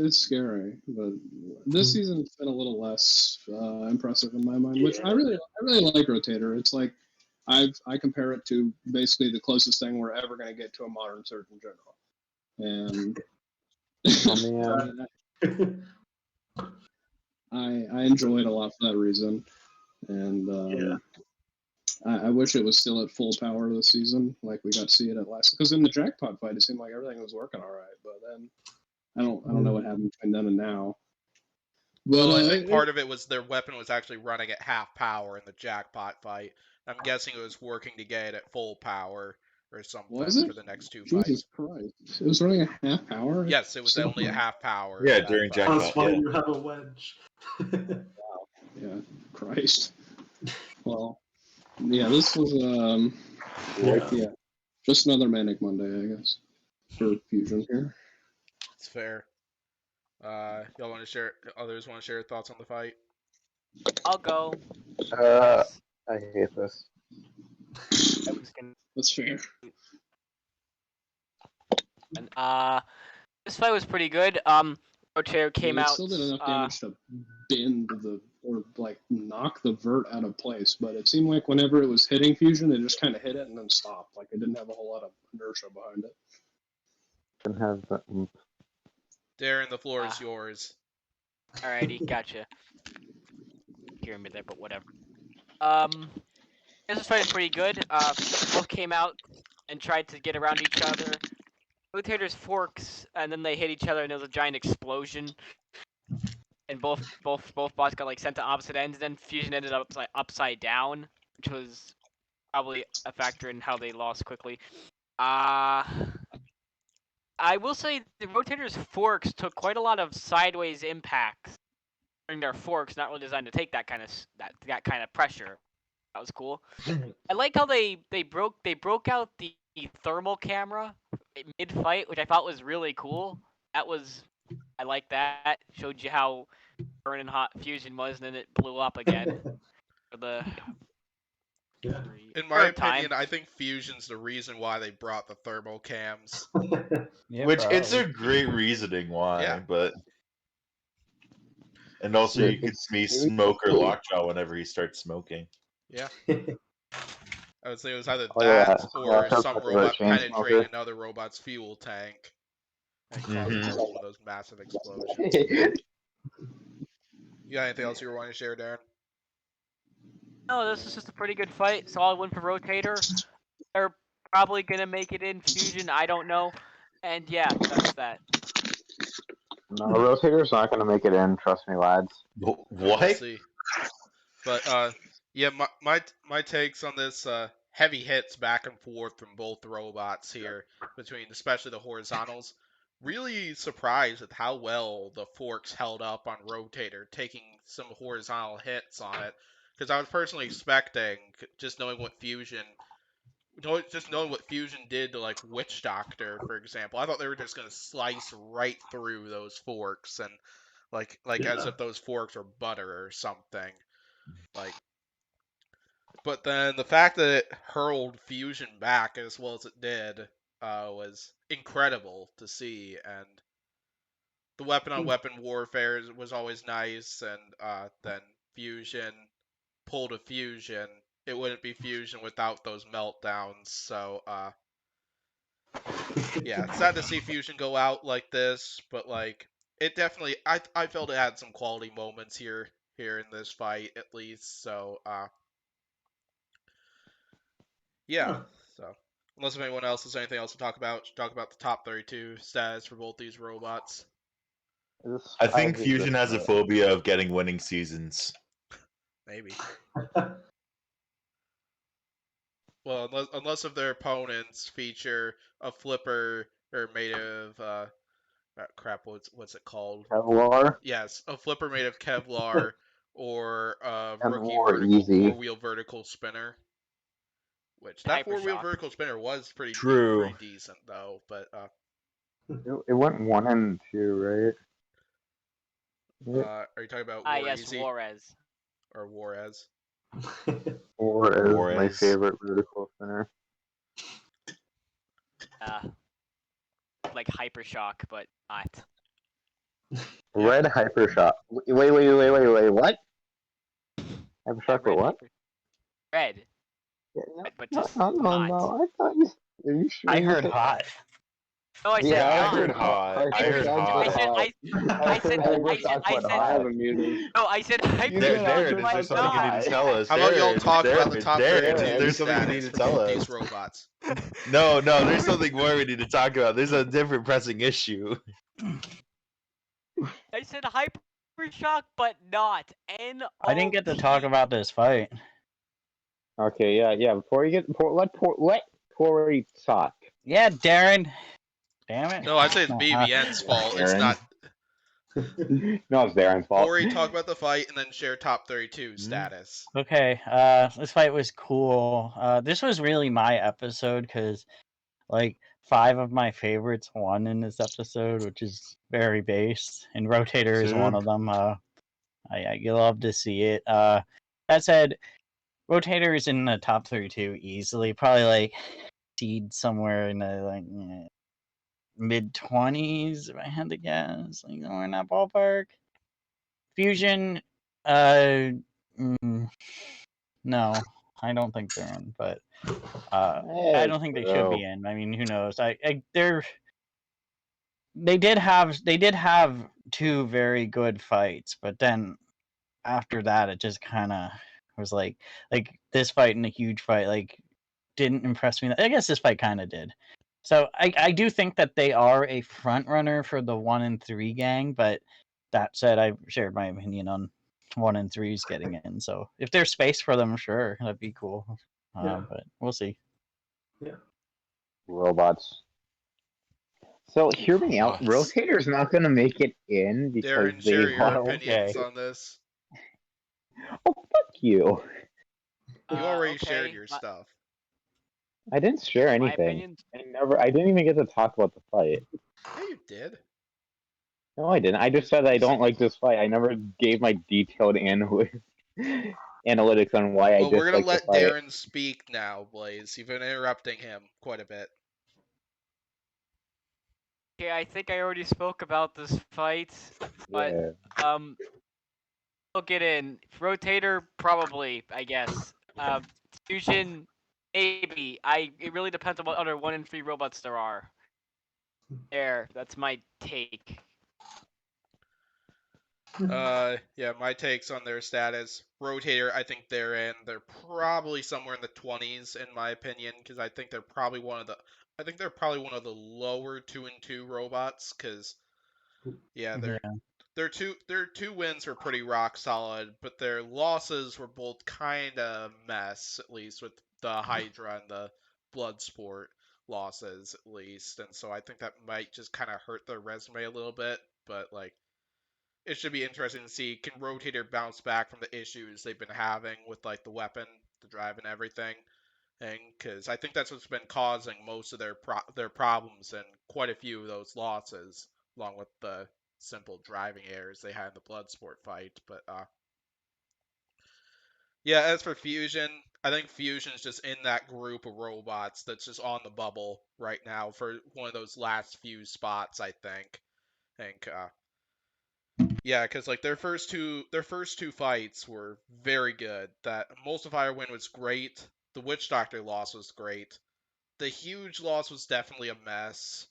it's scary. But this season's been a little less impressive in my mind, which I really like Rotator. It's like I compare it to basically the closest thing we're ever going to get to a modern Surgeon General. And I enjoy it a lot for that reason. And I wish it was still at full power this season, like we got to see it at last. Because in the jackpot fight, it seemed like everything was working all right. But then I don't know what happened between then and now. Well, I think part of it was their weapon was actually running at half power in the jackpot fight. I'm guessing it was working to get it at full power or something for the next 2 fights. Jesus Christ. It was running at half power? Yes, it was only at half power. Yeah, during jackpot. That's why you have a wedge. Wow. Yeah, Christ. Well, yeah, this was just another Manic Monday, I guess, for Fusion here. It's fair. Y'all want to share? Others want to share thoughts on the fight? I'll go. I hate this. That's fair. And this fight was pretty good. Rotator came out. Still did enough damage to bend or knock the vert out of place, but it seemed like whenever it was hitting Fusion, it just kind of hit it and then stopped. Like it didn't have a whole lot of inertia behind it. Didn't have that. Derin, the floor is yours. Alrighty, gotcha. Hearing me there, but whatever. This fight is pretty good. Both came out and tried to get around each other. Rotator's forks, and then they hit each other, and there was a giant explosion. And both bots got sent to opposite ends. Then Fusion ended up upside down, which was probably a factor in how they lost quickly. I will say the Rotator's forks took quite a lot of sideways impacts during their forks, not really designed to take that kind of pressure. That was cool. I like how they broke out the thermal camera mid fight, which I thought was really cool. I like that. Showed you how burning hot Fusion was, and then it blew up again for the. Yeah. In my opinion, I think Fusion's the reason why they brought the thermal cams. It's a great reasoning why, but and also you could see smoke or lockjaw whenever he starts smoking. Yeah. I would say it was either that or some robot penetrating another robot's fuel tank and causing one of those massive explosions. You got anything else you were wanting to share, Derin? No, this is just a pretty good fight. Solid win for Rotator. They're probably gonna make it in Fusion. I don't know. And yeah, that's that. No, Rotator's not gonna make it in. Trust me, lads. What? We'll see. But yeah, my takes on this heavy hits back and forth from both robots here, between especially the horizontals. Really surprised at how well the forks held up on Rotator, taking some horizontal hits on it. Because I was personally expecting, just knowing what Fusion did to Witch Doctor, for example. I thought they were just gonna slice right through those forks and as if those forks were butter or something. But then the fact that it hurled Fusion back as well as it did was incredible to see, and the weapon-on-weapon warfare was always nice, and then Fusion pulled a Fusion. It wouldn't be Fusion without those meltdowns, so yeah, it's sad to see Fusion go out like this, but it definitely, I felt it had some quality moments here in this fight at least, so yeah. So unless anyone else has anything else to talk about the top 32 stats for both these robots. I think Fusion has a phobia of getting winning seasons. Maybe. well, unless if their opponents feature a flipper or made of crap, what's it called? Kevlar. Yes, a flipper made of Kevlar or a rookie Kevlar easy. four-wheel vertical spinner. Which that four-wheel Hypershock. vertical spinner was pretty decent though, but It went 1 and 2, right? are you talking about Yes, Easy Juarez. or Juarez? Or is my favorite vertical spinner. Like Hypershock, but not. Red Hypershock. Wait, what? Hypershock for what? Red. Yeah, But just no, I thought you. Are you sure? I heard hot. No, I said Yeah, not. I heard hot. I heard hot. I said no, I said Darren, is there something you need to tell us? How about y'all talk about the top 32 there's something you need to tell us. these robots? No, there's something more we need to talk about. There's a different pressing issue. I said Hypershock, but not. I didn't get to talk about this fight. Okay, yeah. Before you get let Pory talk. Yeah, Darren. Damn it. No, I say it's BBBN's fault. It's not. No, it's Darren's fault. Pory, talk about the fight and then share top 32 status. Okay, this fight was cool. This was really my episode because, like, 5 of my favorites won in this episode, which is very base, and Rotator is one of them. You love to see it. That said, Rotator is in the top 32 easily, probably like seed somewhere in the mid-20s if I had to guess, like somewhere in that ballpark. Fusion, no, I don't think they're in, but I don't think they should be in. I mean, who knows? They did have 2 very good fights, but then after that, it just kind of was like this fight and a huge fight like didn't impress me. I guess this fight kind of did. So I do think that they are a front runner for the 1 and 3 gang, but that said, I shared my opinion on 1 and 3's getting in. So if there's space for them, sure, that'd be cool. But we'll see. Yeah. Robots. So hear me out. Rotator's not going to make it in because Darren, they share your opinions on this. Oh, fuck you. You already shared your stuff. I didn't share anything. I didn't even get to talk about the fight. Yeah, you did. No, I didn't. I just said I don't like this fight. I never gave my detailed analytics on why I dislike the fight. Well, we're gonna let Darren speak now, Blaze. You've been interrupting him quite a bit. Okay, I think I already spoke about this fight, but I'll get in. Rotator, probably, I guess. Fusion, maybe. It really depends on what other 1 and 3 robots there are. That's my take. Yeah, my takes on their status. Rotator, I think they're probably somewhere in the 20s in my opinion, because I think they're probably one of the lower 2 and 2 robots, because their two wins were pretty rock solid, but their losses were both kind of mess, at least with the Hydra and the Bloodsport losses, at least, and so I think that might just kind of hurt their resume a little bit, but like. It should be interesting to see, can Rotator bounce back from the issues they've been having with like the weapon, the drive, and everything? And because I think that's what's been causing most of their problems and quite a few of those losses, along with the simple driving errors they had in the Bloodsport fight. But yeah, as for Fusion, I think Fusion's just in that group of robots that's just on the bubble right now for one of those last few spots. I think. Yeah, because like their first two fights were very good. That Emulsifier win was great. The Witch Doctor loss was great. The huge loss was definitely a mess.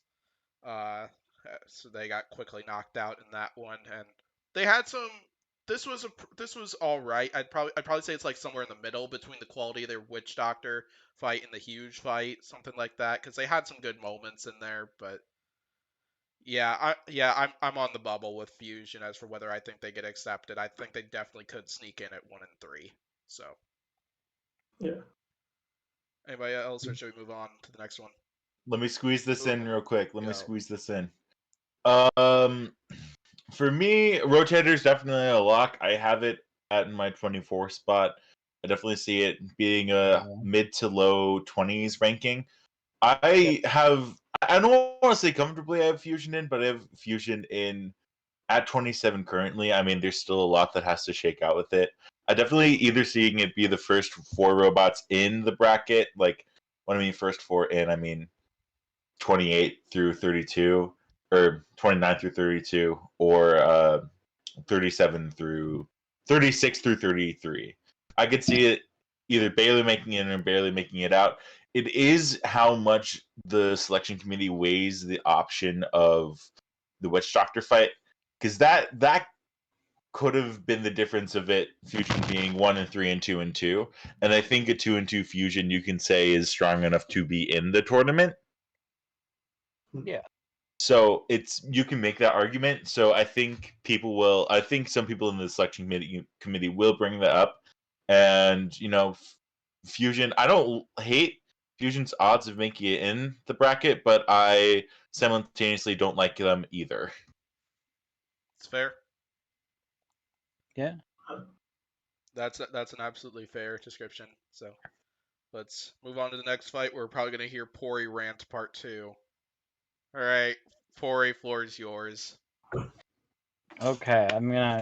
So they got quickly knocked out in that one, and they had some. This was all right. I'd probably say it's like somewhere in the middle between the quality of their Witch Doctor fight and the huge fight, something like that. Because they had some good moments in there, but. I'm on the bubble with Fusion as for whether I think they get accepted. I think they definitely could sneak in at 1 and 3. So. Yeah. Anybody else, or should we move on to the next one? Let me squeeze this in real quick. Let me Go. squeeze this in. For me, Rotator's definitely a lock. I have it at my 24 spot. I definitely see it being a mid to low 20s ranking. I don't want to say comfortably I have Fusion in, but I have Fusion in at 27 currently. I mean, there's still a lot that has to shake out with it. I definitely either seeing it be the first 4 robots in the bracket, like when I mean first 4 in, I mean 28 through 32, or 29 through 32, or 37 through 36 through 33. I could see it either barely making it in or barely making it out. It is how much the selection committee weighs the option of the Witch Doctor fight, because that could have been the difference of it Fusion being 1 and 3 and 2 and 2. And I think a 2 and 2 Fusion you can say is strong enough to be in the tournament. Yeah. So you can make that argument. So I think some people in the selection committee will bring that up. And Fusion, I don't hate Fusion's odds of making it in the bracket, but I simultaneously don't like them either. It's fair. Yeah. That's an absolutely fair description. So let's move on to the next fight. We're probably going to hear Pory rant part 2. All right, Pory, floor is yours. Okay,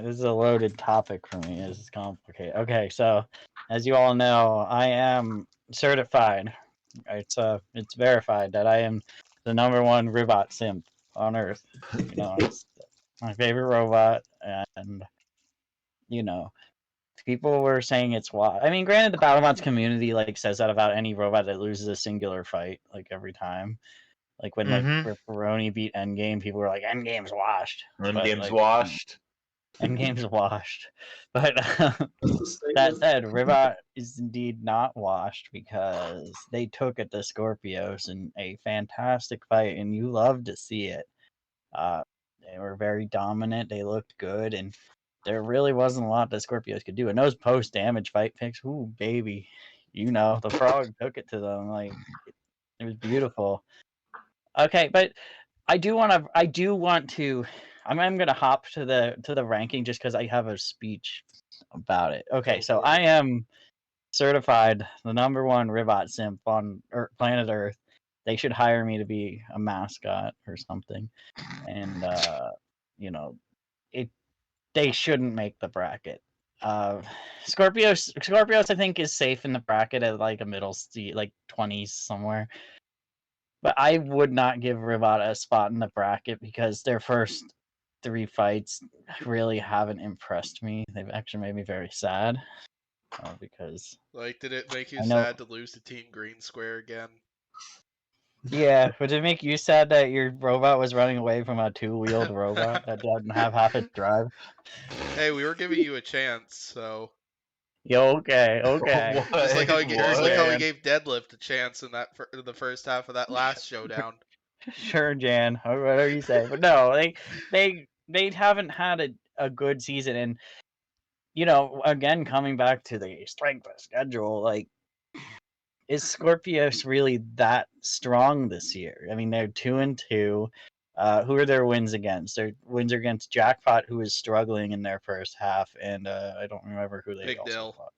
this is a loaded topic for me. This is complicated. Okay, so as you all know, I am certified. It's verified that I am the #1 robot simp on Earth. It's my favorite robot, and people were saying it's why. I mean, granted, the Battlebots community says that about any robot that loses a singular fight every time. Like when Ripperoni beat Endgame, people were like, "Endgame's washed." Endgame's washed. Endgame's washed. But that said, Ribot is indeed not washed because they took it to Scorpios in a fantastic fight, and you love to see it. They were very dominant. They looked good, and there really wasn't a lot that Scorpios could do. And those post-damage fight picks, ooh, baby. The frog took it to them. It was beautiful. Okay, but I do want to. I'm gonna hop to the ranking just because I have a speech about it. Okay, so I am certified the #1 Ribot simp on planet Earth. They should hire me to be a mascot or something, and they shouldn't make the bracket. Scorpios I think is safe in the bracket at a middle seat, 20s somewhere. But I would not give Ribot a spot in the bracket because their first 3 fights really haven't impressed me. They've actually made me very sad. Because did it make you sad to lose to Team Green Square again? Yeah, would it make you sad that your robot was running away from a 2-wheeled robot that doesn't have half its drive? Hey, we were giving you a chance, so. Okay. Just like how he gave Deadlift a chance in the first half of that last showdown. Sure, Jan, or whatever you say. But no, they haven't had a good season, and again, coming back to the strength of schedule, is Scorpios really that strong this year? I mean, they're 2-2. Who are their wins against? Their wins are against Jackpot, who is struggling in their first half, and I don't remember who they fought.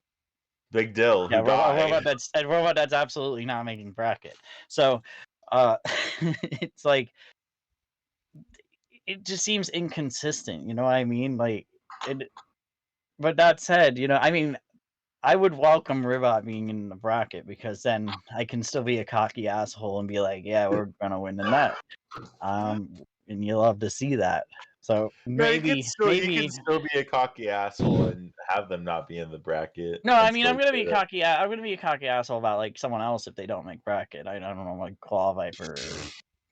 Big Dill. Yeah, a robot that's absolutely not making bracket. So, it's it just seems inconsistent. You know what I mean? But that said, I mean, I would welcome Ribot being in the bracket because then I can still be a cocky asshole and be like, yeah, we're gonna win the net. And you love to see that. So maybe you can still be a cocky asshole and have them not be in the bracket. No, I mean I'm gonna be cocky. I'm gonna be a cocky asshole about someone else if they don't make bracket. I don't know, Claw Viper or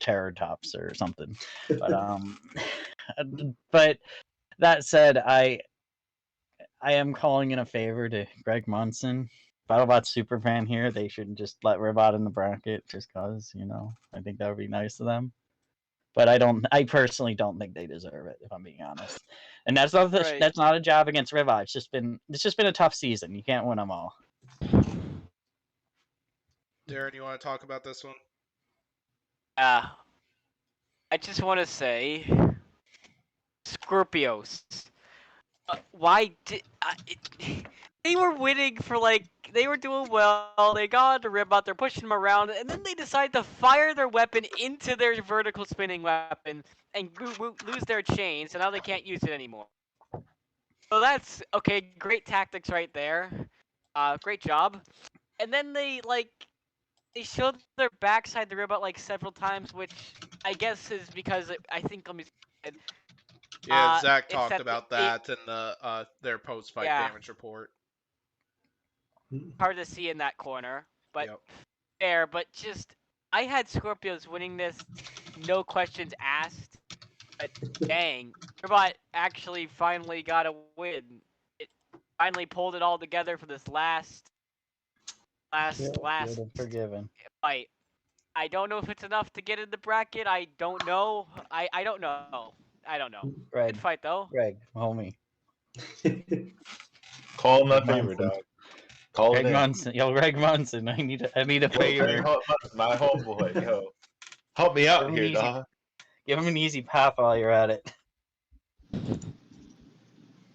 Terrortops or something. But but that said, I am calling in a favor to Greg Munson. Battlebots superfan here. They should just let Ribot in the bracket just cause, I think that would be nice of them. But I personally don't think they deserve it, if I'm being honest. And that's not a jab against Ribot. It's just been a tough season. You can't win them all. Derin, you want to talk about this one? I just want to say, Scorpios. Why did they were winning for they were doing well. They got the rib out. They're pushing them around, and then they decide to fire their weapon into their vertical spinning weapon and lose their chain. So now they can't use it anymore. So that's okay. Great tactics right there. Great job. And then they showed their backside the rib out several times, which I guess is because I think Yeah, Zach it's talked that about that in the their post-fight damage report. Hard to see in that corner, but Yep. fair. But just I had Scorpios winning this, no questions asked. But dang, Robot actually finally got a win. It finally pulled it all together for this last forgiven. fight. I don't know if it's enough to get in the bracket. I don't know. I don't know. I don't know. Greg, Good fight though. Greg, homie. Call him a favor, dog. Call Greg it in. Munson. Yo, Greg Munson. I need a favor. My homeboy, yo. Help me out here, dog. Give him an easy path while you're at it.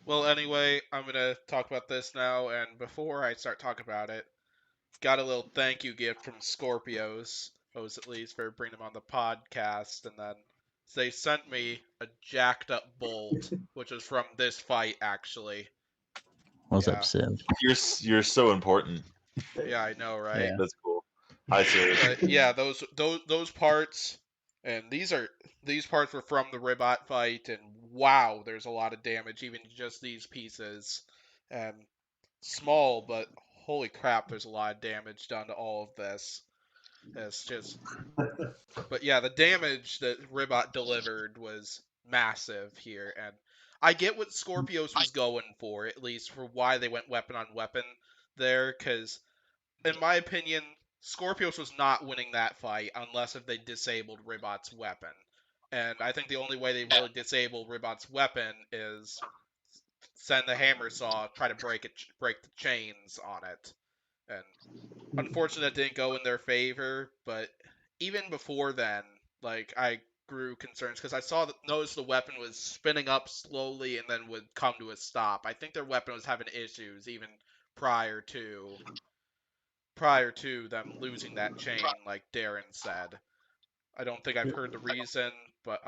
Well, anyway, I'm going to talk about this now, and before I start talking about it, got a little thank you gift from Scorpios, most at least, for bringing them on the podcast, and then they sent me a jacked up bolt, which is from this fight, actually. What's up, Sid? You're so important. Yeah, I know, right? Yeah. That's cool. Hi, Sid. But yeah, those parts, and these parts were from the Ribot fight, and wow, there's a lot of damage, even just these pieces. And small, but holy crap, there's a lot of damage done to all of this. It's just, but yeah, the damage that Ribot delivered was massive here, and I get what Scorpios was going for, at least for why they went weapon on weapon there, because in my opinion, Scorpios was not winning that fight unless if they disabled Ribot's weapon. And I think the only way they really disable Ribot's weapon is send the hammer saw, try to break the chains on it. And unfortunately that didn't go in their favor, but even before then, I grew concerns because I noticed the weapon was spinning up slowly and then would come to a stop. I think their weapon was having issues even prior to them losing that chain, like Derin said. I don't think I've heard the reason, but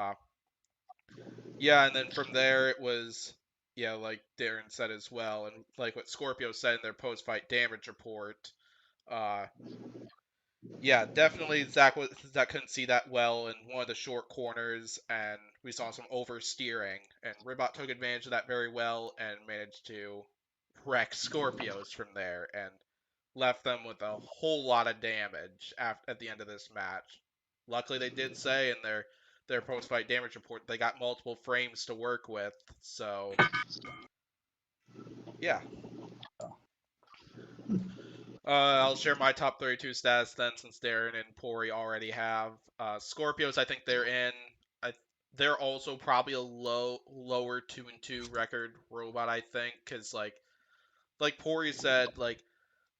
yeah, and then from there it was, yeah, like Derin said as well, and like what Scorpio said in their post-fight damage report, yeah, definitely Zach couldn't see that well in one of the short corners, and we saw some oversteering, and Ribot took advantage of that very well and managed to wreck Scorpios from there, and left them with a whole lot of damage at the end of this match. Luckily, they did say in their post-fight damage report they got multiple frames to work with, so yeah. I'll share my top 32 stats then, since Derin and Pory already have. Scorpios, I think they're in. They're also probably a lower 2-2 record robot, I think, because like Pory said,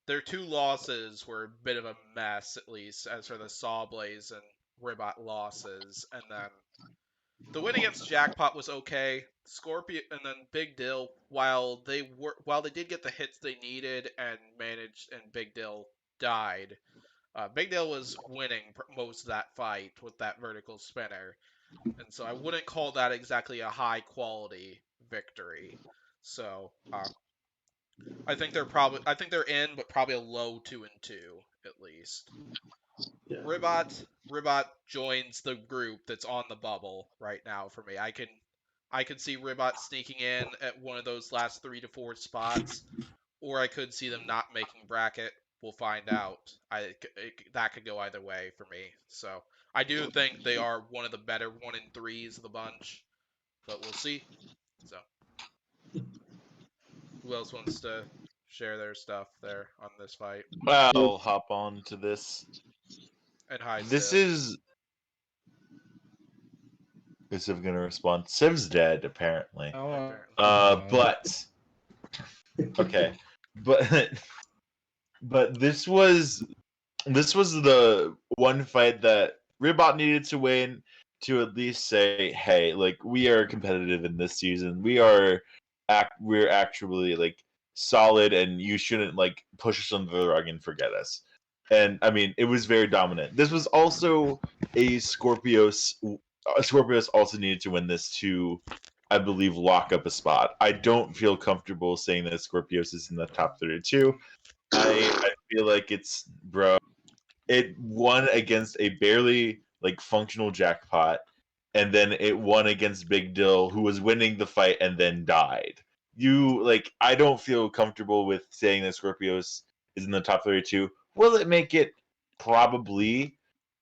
their two losses were a bit of a mess, at least, as for the Sawblaze and Ribot losses. And then the win against Jackpot was okay. Scorpio and then Big Dill, while they did get the hits they needed and Big Dill died. Big Dill was winning most of that fight with that vertical spinner, and so I wouldn't call that exactly a high quality victory. So I think they're in, but probably a low 2-2 at least. Yeah. Ribot joins the group that's on the bubble right now for me. I could see Ribot sneaking in at one of those last 3 to 4 spots, or I could see them not making bracket. We'll find out. That could go either way for me. So I do think they are one of the better 1-3s of the bunch, but we'll see. So. Who else wants to share their stuff there on this fight? I'll hop on to this. And hi, this Civ. Is Civ gonna respond? Civ's dead, apparently. But okay, but this was this was the one fight that Ribot needed to win to at least say, hey, like, we are competitive in this season. We're actually like solid, and you shouldn't like push us under the rug and forget us. And I mean, it was very dominant. This was also a Scorpios. Scorpios also needed to win this to, I believe, lock up a spot. I don't feel comfortable saying that Scorpios is in the top 32. I feel like it's, bro, it won against a barely like functional Jackpot, and then it won against Big Dill, who was winning the fight and then died. I don't feel comfortable with saying that Scorpios is in the top 32. Will it make it? Probably.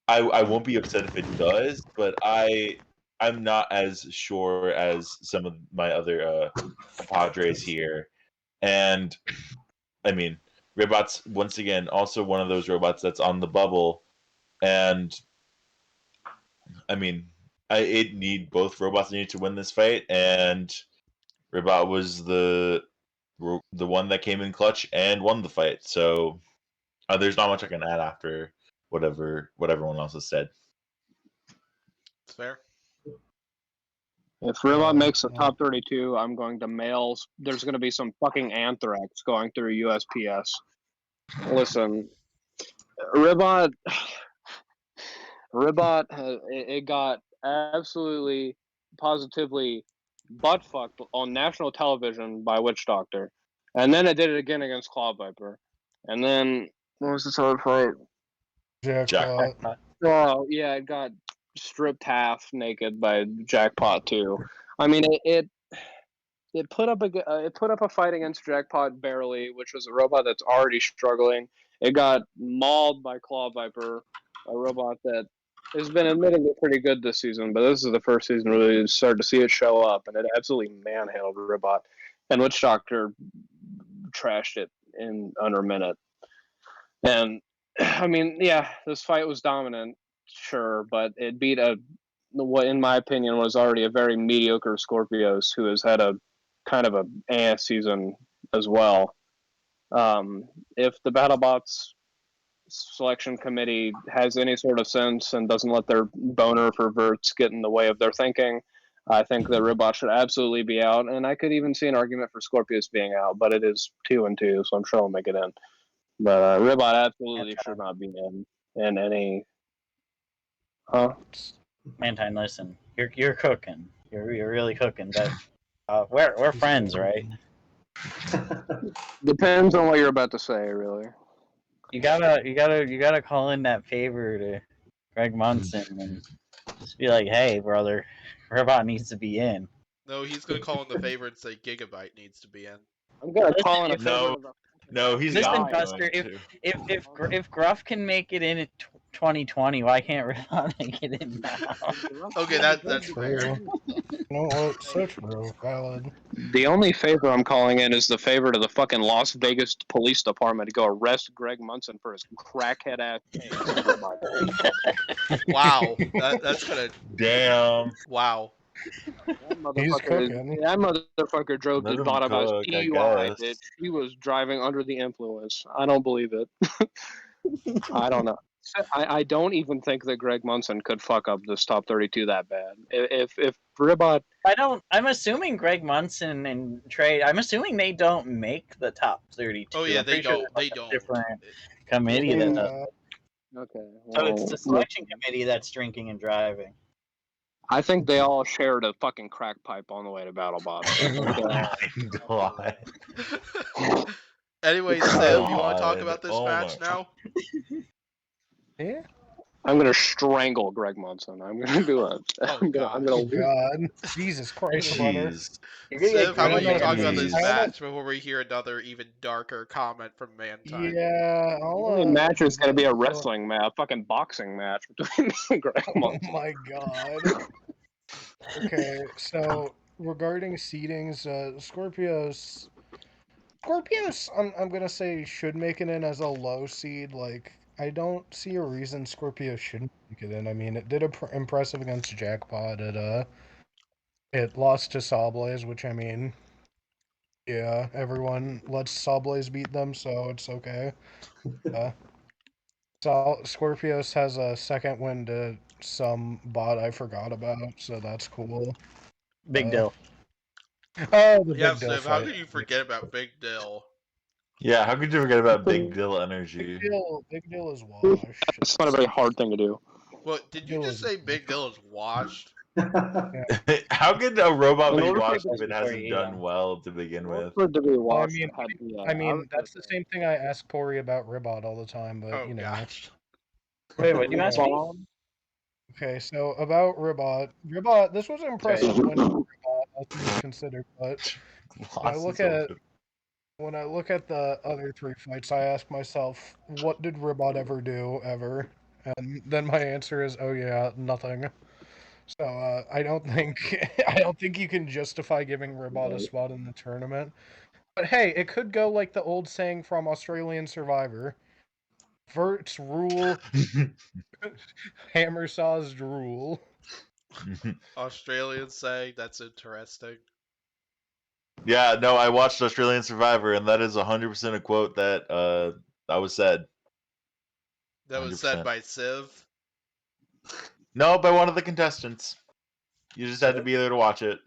I won't be upset if it does, but I'm not as sure as some of my other compadres here. And I mean, Robot's once again also one of those robots that's on the bubble, and I mean, both robots need to win this fight, and Robot was the one that came in clutch and won the fight. So there's not much I can add after what everyone else has said. It's fair. If Robot makes the top 32, I'm going to mail. There's going to be some fucking anthrax going through USPS. Listen, Ribot, it got absolutely, positively butt fucked on national television by Witch Doctor, and then it did it again against Claw Viper, and then what was this other fight? Jackpot. Oh yeah, it got stripped half naked by Jackpot too. I mean, it put up a fight against Jackpot barely, which was a robot that's already struggling. It got mauled by Claw Viper, a robot that has been admittedly pretty good this season, but this is the first season really to start to see it show up, and it absolutely manhandled Robot. And Witch Doctor trashed it in under a minute. And I mean, yeah, this fight was dominant, sure, but it beat what in my opinion was already a very mediocre Scorpios, who has had a kind of a season as well. If the Battlebots selection committee has any sort of sense and doesn't let their boner for verts get in the way of their thinking, I think that Ribot should absolutely be out, and I could even see an argument for Scorpius being out, but it is 2-2, so I'm sure I'll make it in. But Ribot absolutely should not be in any. Huh? Mantine, listen, you're cooking. You're really cooking, but we're friends, right? Depends on what you're about to say, really. You gotta call in that favor to Greg Munson and just be like, hey, brother, Robot needs to be in. No, he's gonna call in the favor and say Gigabyte needs to be in. I'm gonna call in a favor. No, he's Listen, not. Buster, if Gruff can make it in 2020, why can't Robot make it in now? Okay, that's fair. No, it's so true. Valid. The only favor I'm calling in is the favor to the fucking Las Vegas Police Department to go arrest Greg Munson for his crackhead ass. Wow, that's gonna. Damn. Wow. He's cooking. That motherfucker drove Let the him bottom of cook, his I DUI. guess. Bitch. He was driving under the influence. I don't believe it. I don't know. I don't even think that Greg Munson could fuck up this top 32 that bad. If Ribot, I'm assuming Greg Munson and Trey. I'm assuming they don't make the top 32. Oh yeah, I'm they pretty sure don't. They don't. Different committee that does. okay. So it's the selection committee that's drinking and driving. I think they all shared a fucking crack pipe on the way to Battlebots. Anyway, Sam, you want to talk about this match now? Yeah. I'm gonna strangle Greg Munson. I'm gonna do it. I'm gonna God, Jesus Christ, brother. Siv, how about you talk about this match before we hear another even darker comment from Mantine? Yeah, the match is gonna be a wrestling match, a fucking boxing match between me and Greg Munson. Oh my God. Okay, so regarding seedings, Scorpios, I'm gonna say should make it in as a low seed. Like, I don't see a reason Scorpio shouldn't make it in. I mean, it did impressive against Jackpot. It lost to Sawblaze, which, I mean, yeah, everyone lets Sawblaze beat them, so it's okay. Scorpios has a second win to some bot I forgot about, so that's cool. Big deal. Oh, the Yeah, Big Dill Siv, how fight. could you forget about Big Dill? Yeah, how could you forget about Big Dill energy? Big Dill is washed. It's not a very hard thing to do. Well, did you just say Big Dill is washed? How could a robot In be order for washed it if it hasn't done well to begin with? For it to be Well, washed, I mean, that's the same thing I ask Pory about Ribot all the time, but Oh you know. gosh. Wait, what do you ask me? Okay, so about Ribot, this was an impressive win for Ribot, all things considered, but when I look at the other 3 fights, I ask myself, what did Ribot ever do ever? And then my answer is, oh yeah, nothing. So I don't think you can justify giving Ribot a spot in the tournament. But hey, it could go like the old saying from Australian Survivor: Verts rule, hammer saws drool. Australians say that's interesting. Yeah, no, I watched Australian Survivor, and that is 100% a quote that was said. That was said by Civ. No, by one of the contestants. You just had to be there to watch it.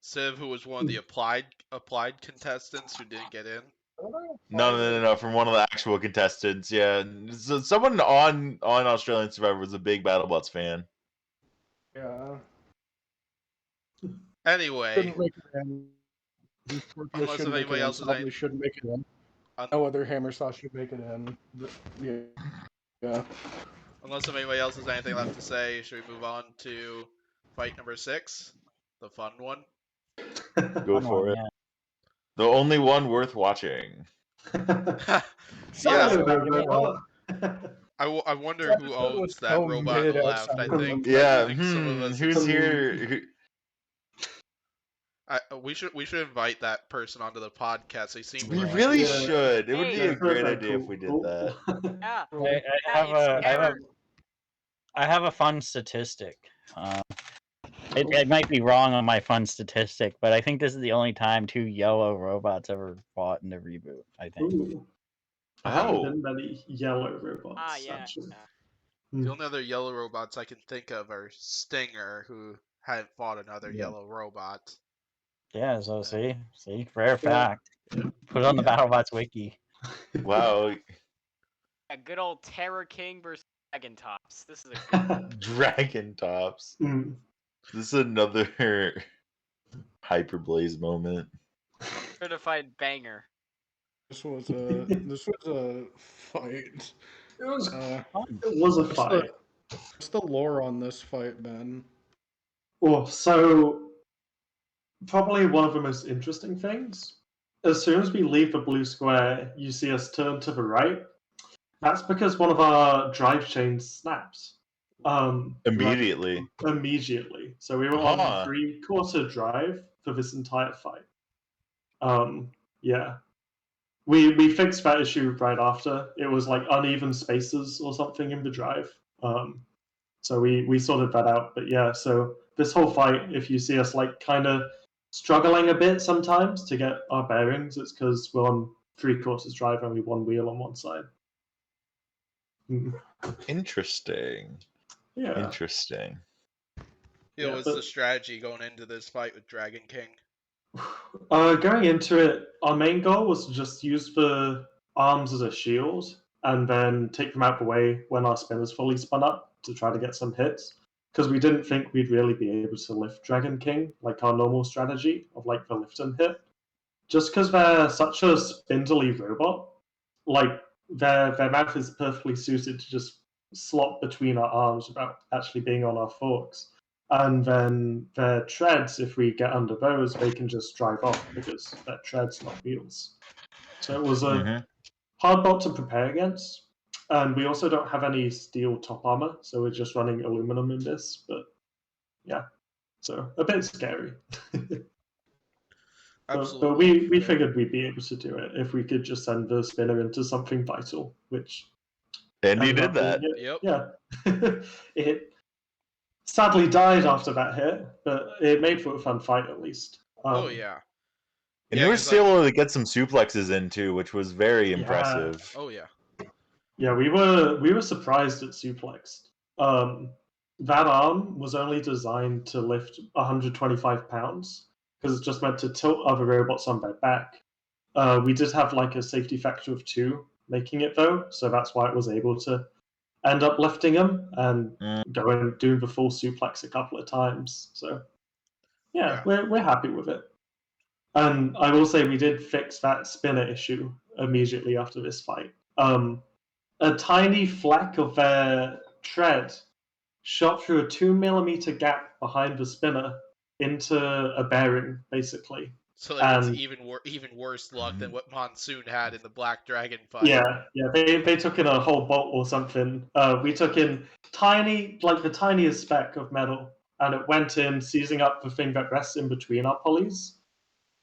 Civ, who was one of the applied contestants who didn't get in. No, from one of the actual contestants. Yeah, so someone on Australian Survivor was a big BattleBots fan. Yeah. Anyway, Couldn't make it in. unless if anybody else is probably shouldn't make it in. No other hammer saw should make it in. Yeah. Unless if anybody else has anything left to say, should we move on to fight number 6, the fun one? Go for it. Yeah. The only one worth watching. Yeah. I wonder who owns that robot on the left. I think. Yeah. I think some of us Who's here? We should invite that person onto the podcast. They seem. We really should. It would be a great idea if we did that. Yeah. I have a fun statistic. It might be wrong on my fun statistic, but I think this is the only time 2 yellow robots ever fought in the reboot. I think. Ooh. I haven't been many yellow robots. Actually. The only other yellow robots I can think of are Stinger, who hadn't fought another yellow robot. Yeah, so see, rare fact. Put it on the BattleBots wiki. Wow. A good old Terror King versus Dragontops. This is a good Dragontops. This is another Hyperblaze moment. certified banger. This was a fight. It was a fight. What's the lore on this fight, Ben? Well, so probably one of the most interesting things. As soon as we leave the blue square, you see us turn to the right. That's because one of our drive chains snaps. Immediately. Immediately. So we were on a 3/4 drive for this entire fight. Yeah. We fixed that issue right after. It was like uneven spaces or something in the drive. So we sorted that out. But yeah, so this whole fight, if you see us like kind of struggling a bit sometimes to get our bearings, it's because we're on 3/4 drive, only one wheel on one side. Interesting. Yeah. Interesting. What's the strategy going into this fight with Dragon King? Going into it, our main goal was to just use the arms as a shield and then take them out the way when our spinner's fully spun up to try to get some hits. Because we didn't think we'd really be able to lift Dragon King like our normal strategy of like the lift and hit. Just because they're such a spindly robot, like their mouth is perfectly suited to just slot between our arms without actually being on our forks. And then their treads, if we get under those, they can just drive off because they're treads, not wheels. So it was a hard bot to prepare against. And we also don't have any steel top armor, so we're just running aluminum in this. But yeah, so a bit scary. But we figured we'd be able to do it if we could just send the spinner into something vital, which... And you did that. Yep. Yeah. It sadly died after that hit, but it made for a fun fight at least. Oh yeah. And you were still able to get some suplexes in too, which was very impressive. Oh yeah. Yeah, we were surprised at Suplex. That arm was only designed to lift 125 pounds because it's just meant to tilt other robots on their back. We did have like a safety factor of 2 making it though, so that's why it was able to end up lifting him and going doing the full suplex a couple of times. So yeah. we're happy with it. And I will say we did fix that spinner issue immediately after this fight. A tiny fleck of their tread shot through a 2 millimeter gap behind the spinner into a bearing, basically. So it's even worse luck than what Monsoon had in the Black Dragon fight. Yeah. They took in a whole bolt or something. We took in tiny, like the tiniest speck of metal, and it went in, seizing up the thing that rests in between our pulleys,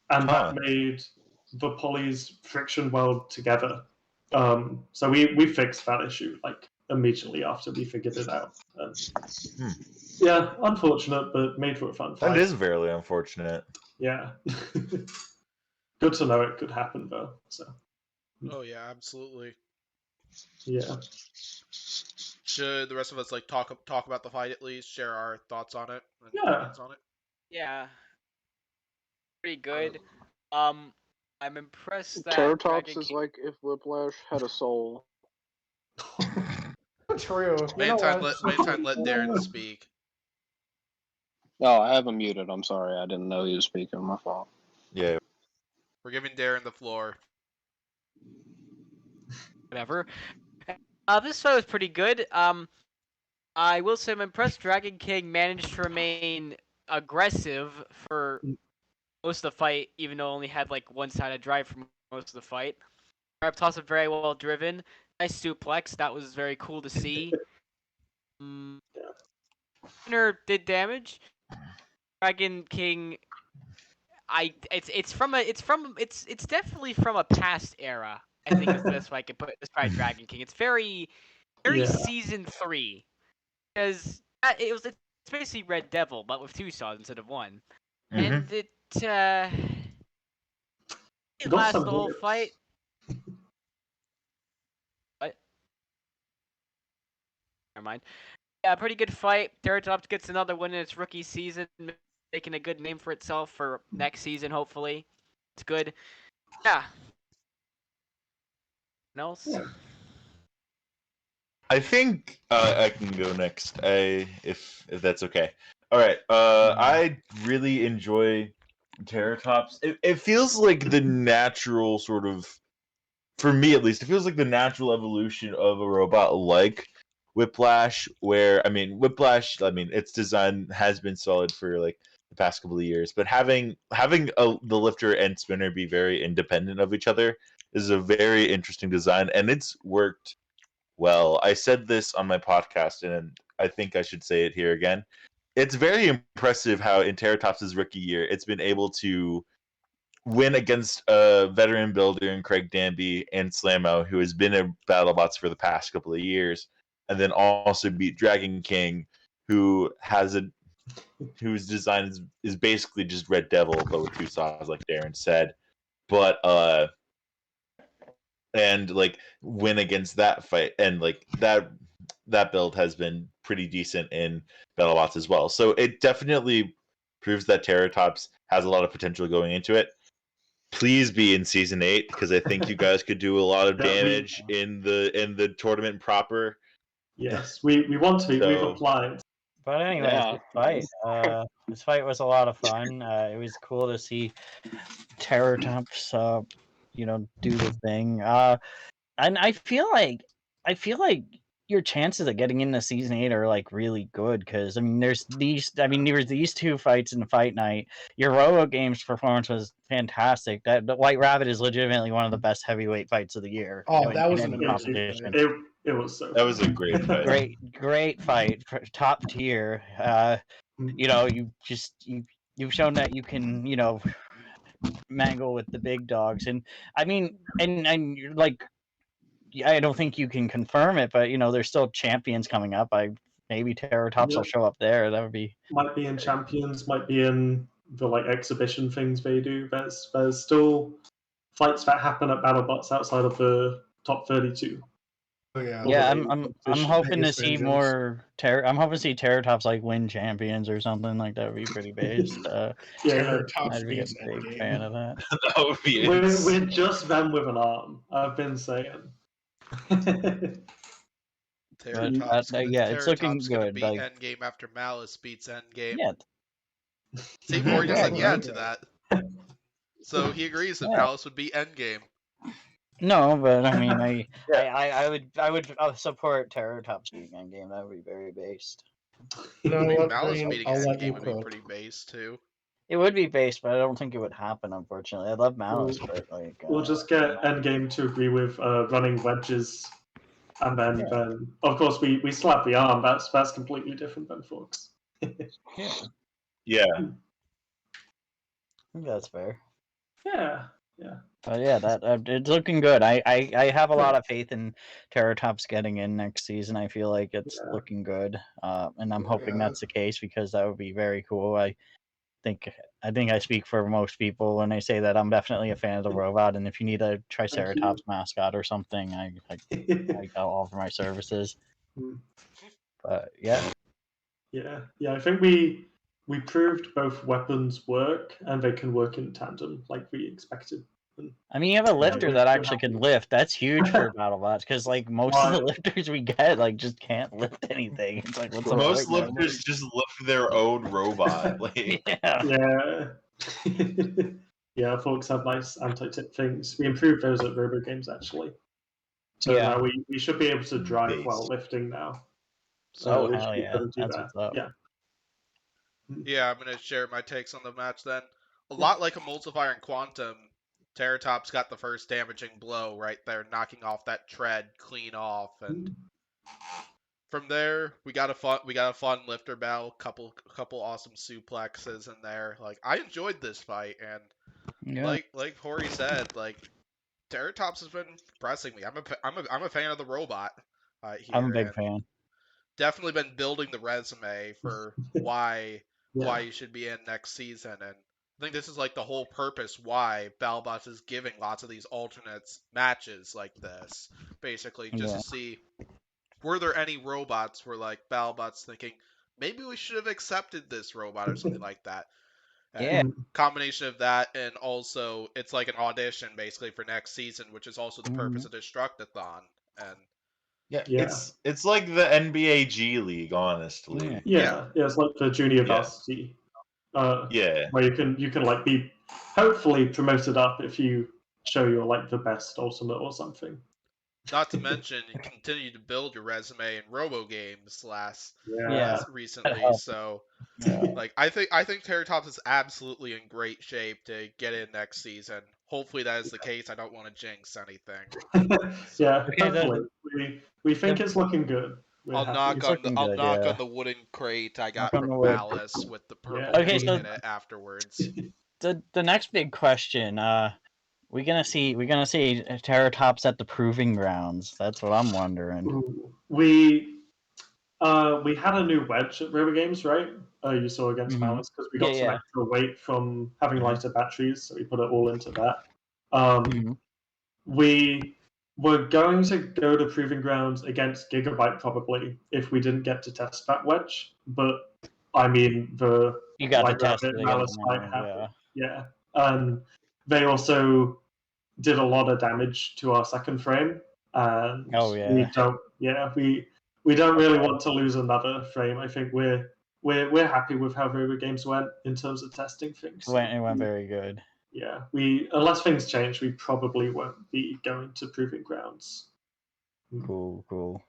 and that made the pulleys friction weld together. So we fixed that issue like immediately after we figured it out. Yeah, unfortunate, but made for a fun fight. That is very unfortunate. Yeah. Good to know it could happen though. So. Oh yeah, absolutely. Yeah. Should the rest of us like talk about the fight at least, share our thoughts on it? Yeah. On it? Yeah. Pretty good. I'm impressed that Terrortops is like if Whiplash had a soul. True. Mantine let Derin speak. Oh, I have him muted. I'm sorry. I didn't know he was speaking. My fault. Yeah. We're giving Derin the floor. Whatever. This fight was pretty good. I will say I'm impressed Dragon King managed to remain aggressive for most of the fight, even though it only had like one-sided drive for most of the fight. Grab toss was very well driven. Nice suplex. That was very cool to see. Winner did damage. Dragon King. It's definitely from a past era. I think is the best way I could put this by Dragon King. It's very season 3, because it's basically Red Devil, but with 2 saws instead of 1, and it lasts the whole fight. What? Never mind. Yeah, pretty good fight. Terrortops gets another win in its rookie season, making a good name for itself for next season. Hopefully, it's good. Yeah. Else? Yeah. I think I can go next, if that's okay. All right. I really enjoy Terrortops. It feels like the natural sort of, for me at least, it feels like the natural evolution of a robot like Whiplash. Where Whiplash, its design has been solid for like the past couple of years, but having the lifter and spinner be very independent of each other is a very interesting design, and it's worked well. I said this on my podcast, and I think I should say it here again. It's very impressive how in Terrortops' rookie year, it's been able to win against a veteran builder in Craig Danby and Slammo, who has been in BattleBots for the past couple of years, and then also beat Dragon King, whose design is basically just Red Devil, but with 2 saws, like Derin said. But and like win against that fight, and like that build has been pretty decent in BattleBots as well. So it definitely proves that Terrortops has a lot of potential going into it. Please be in season 8, because I think you guys could do a lot of damage in the tournament proper. Yes, we want to. We've applied. But anyways, good fight. This fight was a lot of fun. It was cool to see Terrortops, do the thing. And I feel like your chances of getting into season 8 are like really good, because there were these 2 fights in the fight night. Your Robogames performance was fantastic. The White Rabbit is legitimately one of the best heavyweight fights of the year. Oh, that was an competition. It was so. That was a great fight. Great fight, top tier. You've shown that you can mangle with the big dogs, and and like. I don't think you can confirm it, but there's still champions coming up. Maybe Terrortops will show up there. That would be might be in champions, might be in the like exhibition things they do. There's still fights that happen at BattleBots outside of the top 32. Oh yeah. Yeah, Probably I'm Fish hoping to Vegas see Vengeance. more I'm hoping to see Terrortops like win champions or something like that. Would be pretty based. Yeah, Terrortops I'd be a beats big Endgame. fan of that. That would be we're just them with an arm. I've been saying. Terrortops it's looking gonna good. beat Like, Endgame after Malice beats Endgame. yeah, See, Pory just said Yeah, yeah to that. So he agrees that Yeah. Malice would beat Endgame. no, but I mean, Yeah. I would support Terrortops being Endgame. That would be very based. You know what, Malice Green? beating I'll let Endgame you would be cook. pretty base too. It would be based, but I don't think it would happen. Unfortunately, I love Malice, but like We'll just get Endgame to agree with running wedges, and then of course we slap the arm. That's completely different than Fox. Yeah. I think that's fair. Yeah. But yeah, that it's looking good. I have a lot of faith in Terratops getting in next season. I feel like it's looking good, and I'm hoping that's the case because that would be very cool. I think I speak for most people when I say that I'm definitely a fan of the robot. And if you need a Triceratops mascot or something, I offer my services. But yeah. I think we proved both weapons work and they can work in tandem like we expected. I mean, you have a lifter that actually can lift. That's huge for Battlebots because, like, most of the lifters we get, like, just can't lift anything. It's like, what's the Most point, lifters just lift their own robot. Like, yeah, folks have nice anti-tip things. We improved those at Robogames actually. So now we should be able to drive while lifting now. So hell yeah, that's what's up. Yeah, I'm gonna share my takes on the match then. A lot like Emulsifier and Quantum, Terratops got the first damaging blow right there, knocking off that tread clean off, and from there we got a fun lifter battle, couple awesome suplexes in there. Like, I enjoyed this fight, and like Pory said, like, Terratops has been impressing me. I'm a fan of the robot here. I'm a big fan. Definitely been building the resume for why you should be in next season, and I think this is like the whole purpose why Battlebots is giving lots of these alternates matches like this, basically just to see were there any robots where like Battlebots thinking maybe we should have accepted this robot or something like that. And combination of that, and also it's like an audition basically for next season, which is also the purpose of Destructathon. And it's like the NBA G League, honestly. It's like the junior varsity. Where you can like be hopefully promoted up if you show you're like the best ultimate or something. Not to mention, you continue to build your resume in Robogames recently. So, like, I think Terratops is absolutely in great shape to get in next season. Hopefully that is the case. I don't want to jinx anything. Hopefully. We think it's looking good. I'll knock on the wooden crate I got from Malice with the purple name in it afterwards. The next big question, we're gonna see Terratops at the Proving Grounds. That's what I'm wondering. We had a new wedge at Robogames, right? You saw against Malice because we got some extra weight from having lighter batteries, so we put it all into that. We were going to go to Proving Grounds against Gigabyte probably if we didn't get to test that wedge, but I mean you got to test it Malice might happen. Yeah. And they also did a lot of damage to our second frame, and we don't really want to lose another frame. I think we're happy with how Robogames went in terms of testing things. It went very good. Yeah, unless things change, we probably won't be going to Proving Grounds. Cool.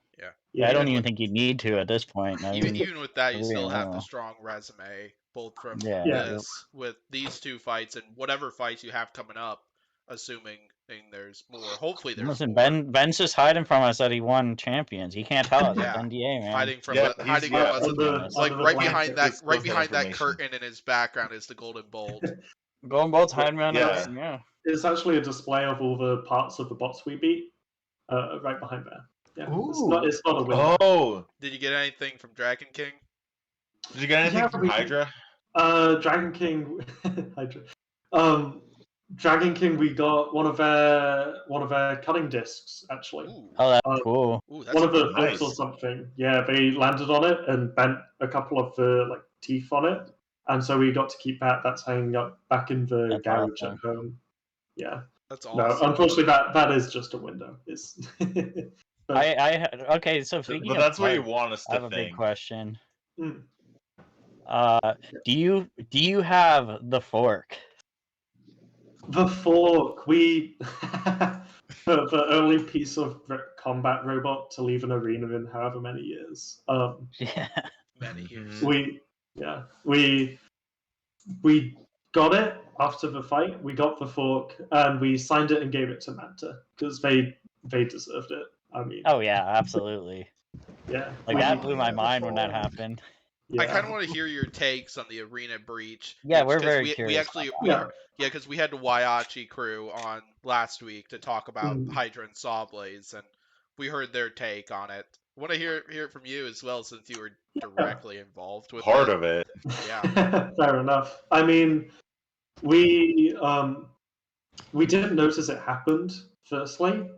Yeah, I don't even think you need to at this point. Even with that, you still have the strong resume, both from this with these two fights and whatever fights you have coming up, assuming there's more. Hopefully there's more. Ben's just hiding from us that he won champions. He can't tell us. It's NDA, man. Hiding from us. Like right behind that curtain in his background is the golden bolt. Golden bolt's hiding behind us. Yeah. It's actually a display of all the parts of the bots we beat, right behind there. Yeah, it's not a win. Oh, did you get anything from Dragon King? Did you get anything from Hydra? Dragon King, Hydra. Dragon King, we got one of their cutting discs actually. Ooh. Oh, that's cool. Ooh, that's One of the nice. hooks or something. Yeah, they landed on it and bent a couple of the like teeth on it, and so we got to keep that. That's hanging up back in the That's garage awesome. at home. Yeah. That's No, awesome. unfortunately, that is just a window. It's but, Okay. So speaking But of that's what you parts, want us I to have a big think. question. mm. Do you have the fork? The fork. We the only piece of combat robot to leave an arena in however many years. Yeah. Many years. We got it after the fight. We got the fork and we signed it and gave it to Manta because they deserved it. I mean, Oh yeah, absolutely. yeah, Like we, that blew my the mind when that fork. happened. yeah. I kind of want to hear your takes on the arena breach. Yeah, we're because very we curious actually about we Yeah. because we had the Waiachi crew on last week to talk about Mm. Hydra and Sawblaze, and we heard their take on it. I want to hear it from you as well, since you were directly involved with Part it. of it. Yeah. Fair enough. I mean, we didn't notice it happened. Firstly,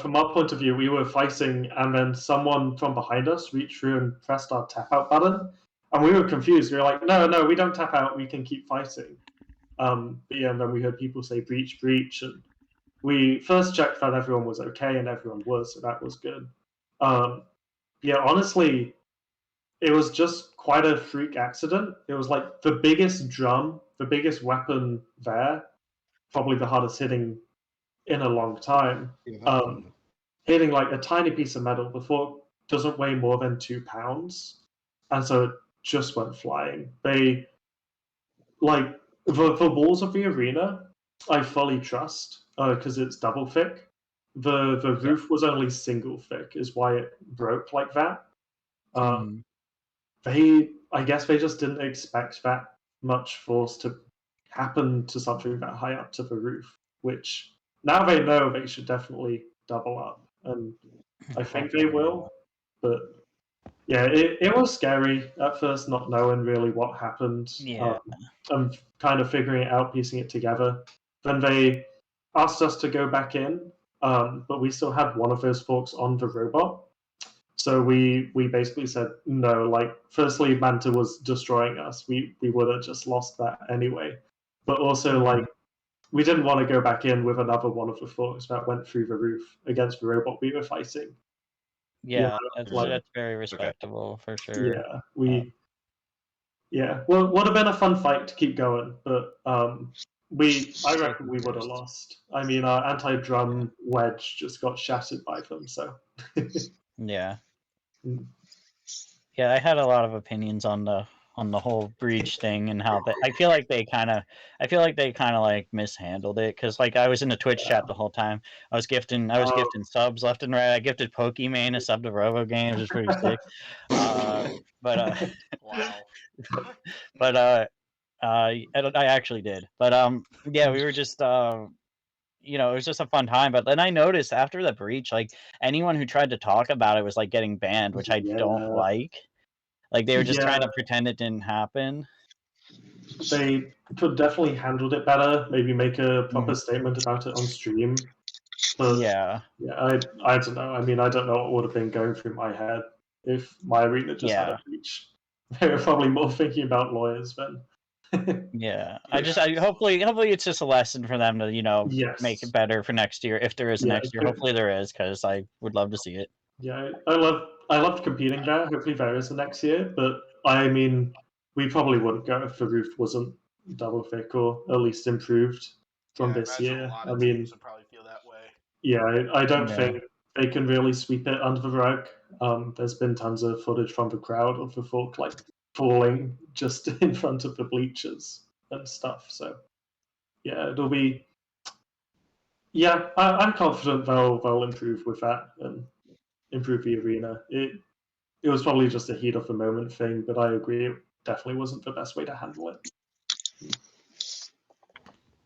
from our point of view, we were fighting, and then someone from behind us reached through and pressed our tap out button, and we were confused. We were like, "No, we don't tap out. We can keep fighting." But yeah, and then we heard people say breach, breach, and we first checked that everyone was okay, and everyone was, so that was good. Yeah, honestly, it was just quite a freak accident. It was like the biggest drum, the biggest weapon there, probably the hardest hitting in a long time. Hitting like a tiny piece of metal before doesn't weigh more than 2 pounds, and so it just went flying. They like the walls of the arena. I fully trust because it's double thick. The roof was only single thick, is why it broke like that. I guess they just didn't expect that much force to happen to something that high up to the roof, which now they know they should definitely double up, and I think they will. But yeah, it was scary at first, not knowing really what happened. Yeah. And kind of figuring it out, piecing it together. Then they asked us to go back in, but we still had one of those forks on the robot. So we basically said no. Like, firstly, Manta was destroying us. We would have just lost that anyway. But also, like, we didn't want to go back in with another one of the forks that went through the roof against the robot we were fighting. Yeah, like, that's very respectable for sure. Well, would have been a fun fight to keep going, but I reckon we would have lost. I mean, our anti-drum wedge just got shattered by them, so. Yeah. Mm. Yeah, I had a lot of opinions on the whole breach thing and how I feel like they kind of like mishandled it because like I was in the Twitch chat the whole time. I was gifting subs left and right. I gifted Pokemon a sub to Robogames, which is pretty sick. But Wow. but I actually did. But yeah, we were just you know, it was just a fun time. But then I noticed after the breach, like anyone who tried to talk about it was like getting banned, which I don't like. Like they were just trying to pretend it didn't happen. They could definitely handled it better. Maybe make a proper statement about it on stream. But yeah, I don't know. I mean, I don't know what would have been going through my head if my arena just had a breach. They were probably more thinking about lawyers than. Yeah, I hopefully it's just a lesson for them to make it better for next year if there is a next year. Hopefully there is because I would love to see it. Yeah, I loved competing there. Hopefully there is the next year, but I mean, we probably wouldn't go if the roof wasn't double thick or at least improved from this year. I mean, would probably feel that way. Yeah, I don't think they can really sweep it under the rug. There's been tons of footage from the crowd of the folk like falling just in front of the bleachers and stuff. So yeah, it'll be. Yeah, I'm confident they'll improve with that and improve the arena. It was probably just a heat of the moment thing, but I agree it definitely wasn't the best way to handle it.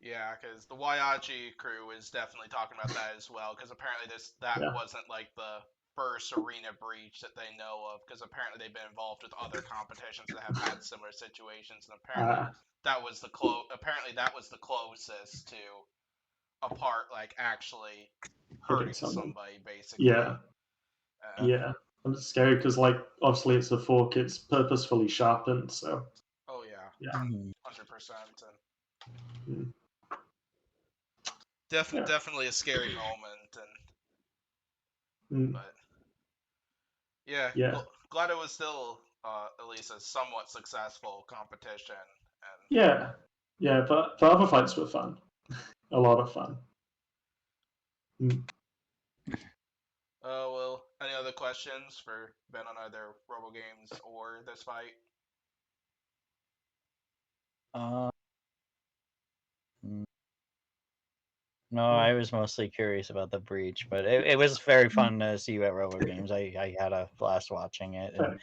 Yeah, because the Waiachi crew is definitely talking about that as well. Because apparently that wasn't like the first arena breach that they know of, because apparently they've been involved with other competitions that have had similar situations, and apparently that was the closest to a part like actually hurting somebody, basically. Yeah. Yeah. And it's scary because, like, obviously it's a fork, it's purposefully sharpened, so. Oh yeah. Yeah. 100%. Definitely a scary moment, but yeah. Glad it was still at least a somewhat successful competition. And but the other fights were fun. A lot of fun. Well, any other questions for Ben on either Robogames or this fight? No, I was mostly curious about the breach, but it was very fun to see you at Robogames. I had a blast watching it, and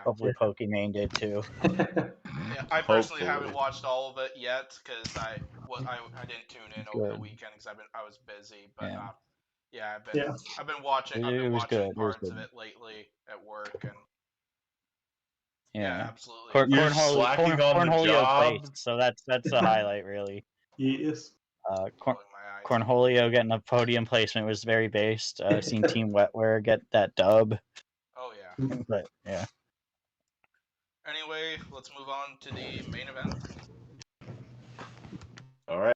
hopefully Pokimane did too. Yeah, I personally haven't watched all of it yet because I didn't tune in over the weekend because I was busy. But I've been watching parts of it lately at work, and absolutely. Cornholio placed, so that's the highlight really. Yes. Cornholio getting a podium placement was very based. Seen Team Wetware get that dub. Oh yeah. But yeah. Anyway, let's move on to the main event. All right.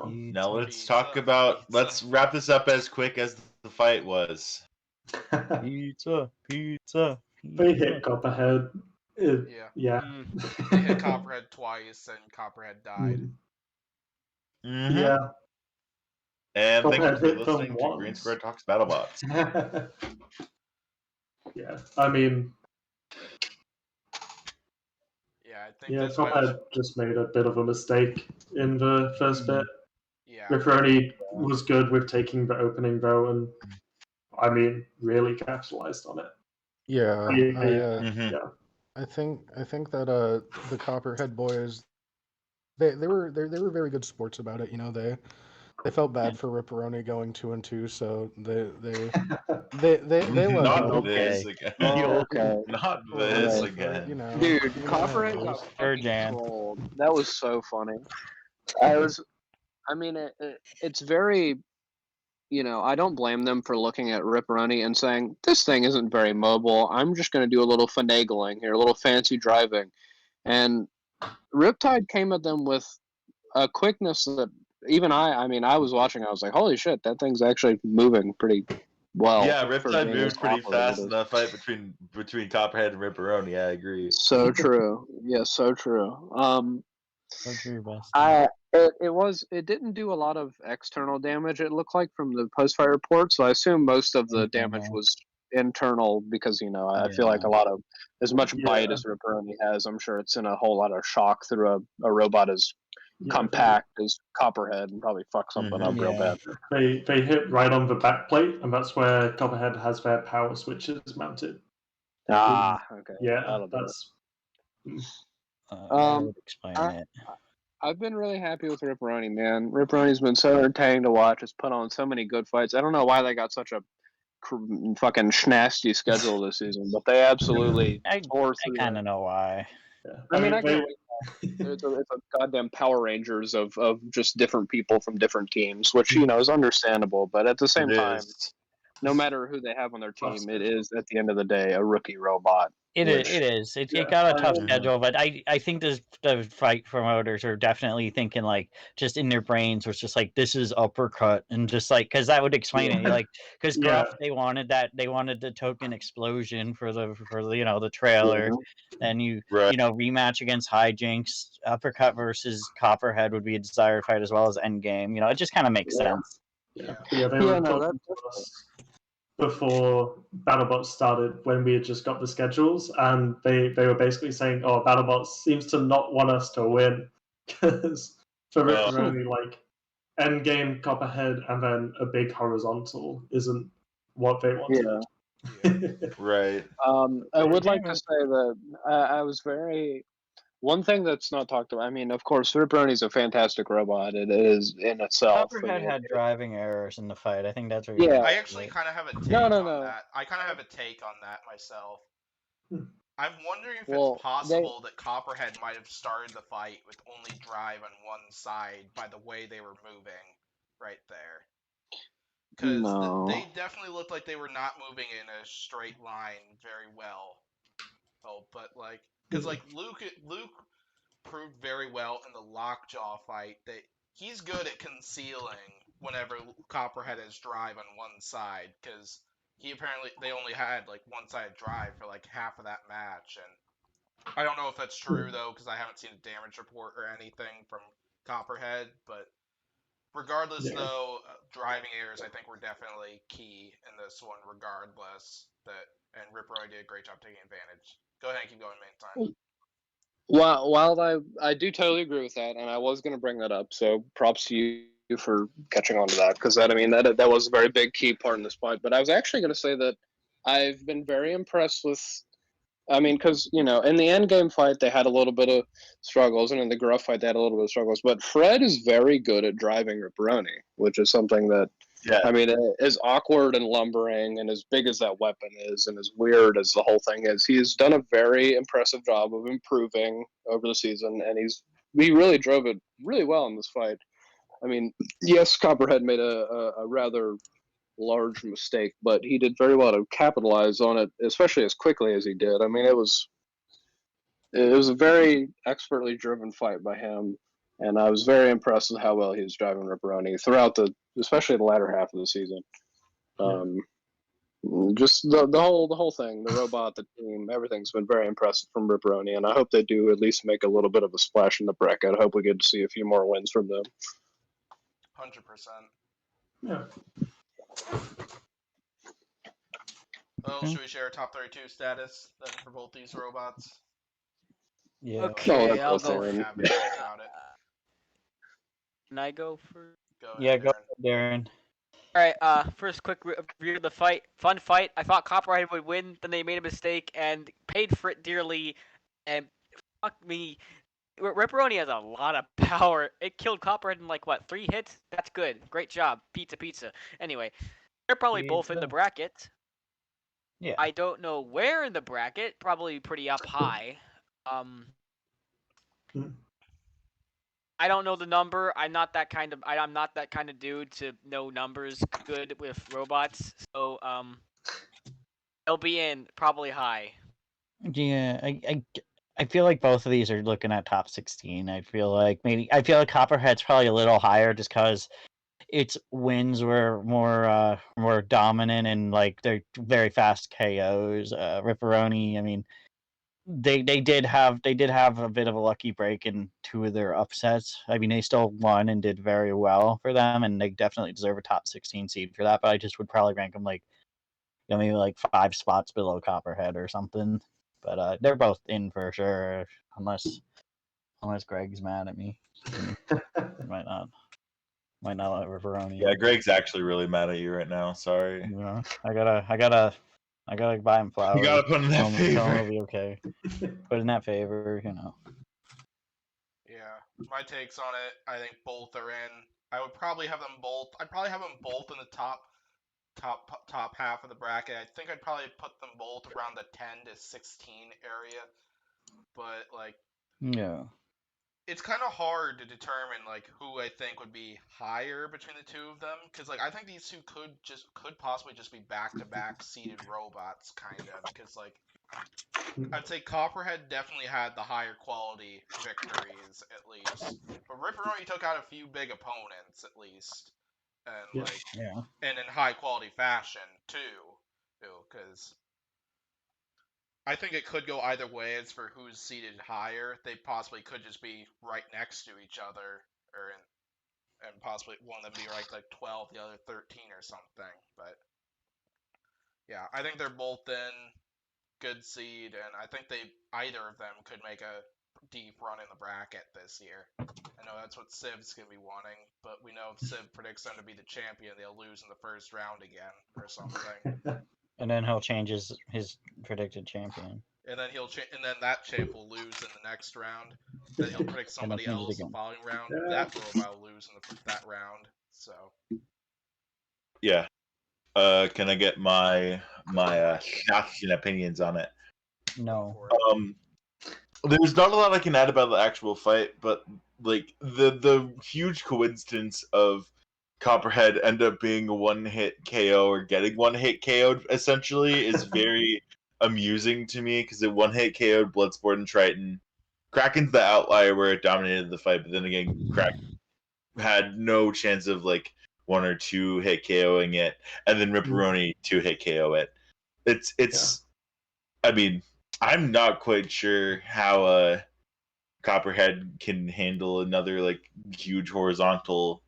Now let's talk about. Let's wrap this up as quick as the fight was. Pizza. They hit Copperhead. Yeah. They hit Copperhead twice, and Copperhead died. Yeah. And thank you for listening to Green Square Talks Battlebots. Yeah, I mean. Yeah, I think this Copperhead just made a bit of a mistake in the first bit. Yeah. Ripperoni was good with taking the opening bow and, I mean, really capitalized on it. Yeah, I think that the Copperhead boys, they were very good sports about it. You know, they felt bad for Ripperoni going 2-2, so they Not let this again. Not this again. You know, dude, Copperhead got fucking trolled. That was so funny. I mean, it's very, you know, I don't blame them for looking at Ripperoni and saying, this thing isn't very mobile. I'm just going to do a little finagling here, a little fancy driving. And Riptide came at them with a quickness that even I was watching, I was like, holy shit, that thing's actually moving pretty well. Yeah, Riptide moved pretty fast in that fight between Copperhead and Ripperoni. I agree. So true. Yeah, so true. It didn't do a lot of external damage, it looked like, from the post-fire report, so I assume most of the damage was internal because, you know, I feel like a lot of, as much bite as Ripperoni has, I'm sure it's in a whole lot of shock through a robot as compact as Copperhead and probably fuck something up real bad. They hit right on the back plate, and that's where Copperhead has their power switches mounted. Okay. Yeah, that's... I would explain it. I've been really happy with Ripperoni, man. Ripperoni's been so entertaining to watch. It's put on so many good fights. I don't know why they got such a fucking schnasty schedule this season, but they absolutely tore through. I kind of know why. I mean, I get it's a goddamn Power Rangers of just different people from different teams, which, you know, is understandable. But at the same time, no matter who they have on their team, it is, at the end of the day, a rookie robot. It is. It got a tough Yeah. schedule, but I think the fight promoters are definitely thinking like just in their brains was just like this is uppercut and just like because that would explain it like because Gruff they wanted the token explosion for the the trailer, and rematch against Hijinks, uppercut versus Copperhead would be a desired fight as well as Endgame. It just kind of makes sense. Yeah, they were talking to us before Battlebots started when we had just got the schedules, and they were basically saying, "Oh, Battlebots seems to not want us to win because for Ripperoni, like endgame Copperhead and then a big horizontal isn't what they wanted." Right. I would like to say that I was very. One thing that's not talked about. I mean, of course, Ripperoni's a fantastic robot. It is in itself. Copperhead had driving errors in the fight. I think that's what. Yeah. I actually kind of have a take on that. I kind of have a take on that myself. I'm wondering if it's possible that Copperhead might have started the fight with only drive on one side by the way they were moving right there. Because they definitely looked like they were not moving in a straight line very well. Oh, but because Luke proved very well in the Lockjaw fight that he's good at concealing whenever Copperhead has drive on one side, because they only had one side drive for half of that match, and I don't know if that's true though because I haven't seen a damage report or anything from Copperhead, but regardless though, driving errors I think were definitely key in this one regardless, and Ripperoni did a great job taking advantage. Go ahead and keep going, Mantine. While I do totally agree with that, and I was going to bring that up, so props to you for catching on to that, because that was a very big key part in this fight. But I was actually going to say that I've been very impressed with. I mean, because in the end game fight they had a little bit of struggles, and in the Gruff fight they had a little bit of struggles. But Fred is very good at driving Ripperoni, which is something that. Yeah. I mean, as awkward and lumbering and as big as that weapon is and as weird as the whole thing is, he's done a very impressive job of improving over the season, and he really drove it really well in this fight. I mean, yes, Copperhead made a rather large mistake, but he did very well to capitalize on it, especially as quickly as he did. I mean, it was a very expertly driven fight by him. And I was very impressed with how well he was driving Ripperoni throughout especially the latter half of the season. Just the whole thing, the robot, the team, everything's been very impressive from Ripperoni, and I hope they do at least make a little bit of a splash in the bracket. I hope we get to see a few more wins from them. 100%. Yeah. Well, should we share top 32 status for both these robots? Yeah. Okay, I'll go. About it. Can I go first? Go ahead, Derin. All right. First, quick review of the fight. Fun fight. I thought Copperhead would win, then they made a mistake and paid for it dearly. And fuck me, Ripperoni has a lot of power. It killed Copperhead in 3 hits. That's good. Great job. Pizza. Anyway, they're probably both in the bracket. Yeah. I don't know where in the bracket. Probably pretty up high. I don't know the number. I'm not that kind of dude to know numbers good with robots. So they'll be in probably high. Yeah, I feel like both of these are looking at top 16. I feel like Copperhead's probably a little higher just because its wins were more dominant and they're very fast KOs. Ripperoni, I mean, they did have a bit of a lucky break in 2 of their upsets. I mean, they still won and did very well for them, and they definitely deserve a top 16 seed for that. But I just would probably rank them maybe 5 spots below Copperhead or something. But they're both in for sure, unless Greg's mad at me. Might not let Ripperoni. Yeah, Greg's actually really mad at you right now. Sorry. Yeah, I gotta buy him flowers. You gotta put in that favor. Tell him it'll be okay. Put in that favor, Yeah, my takes on it. I think both are in. I would probably have them both. I'd probably have them both in the top half of the bracket. I think I'd probably put them both around the 10 to 16 area. But yeah. it's kind of hard to determine like who I think would be higher between the two of them, because like I think these two could possibly just be back-to-back seeded robots, kind of, because like I'd say Copperhead definitely had the higher quality victories at least, but Ripperoni took out a few big opponents at least, and like and in high quality fashion too, because I think it could go either way as for who's seated higher. They possibly could just be right next to each other, and possibly one of them be ranked like 12, the other 13 or something. But yeah, I think they're both in good seed, and I think either of them could make a deep run in the bracket this year. I know that's what Civ's gonna be wanting, but we know if Civ predicts them to be the champion, they'll lose in the first round again or something. And then he'll change his predicted champion. And then and then that champ will lose in the next round. Then he'll predict somebody else the following round. That robot will lose in that round. So. Yeah. Can I get my thoughts and opinions on it? No. There's not a lot I can add about the actual fight, but like the huge coincidence of Copperhead end up being a one-hit KO or getting one-hit KO'd essentially is very amusing to me, because it one-hit KO'd Bloodsport and Triton. Kraken's the outlier where it dominated the fight, but then again, Kraken had no chance of like 1 or 2 hit KOing it, and then Ripperoni 2-hit KO it. It's I mean, I'm not quite sure how Copperhead can handle another like huge horizontal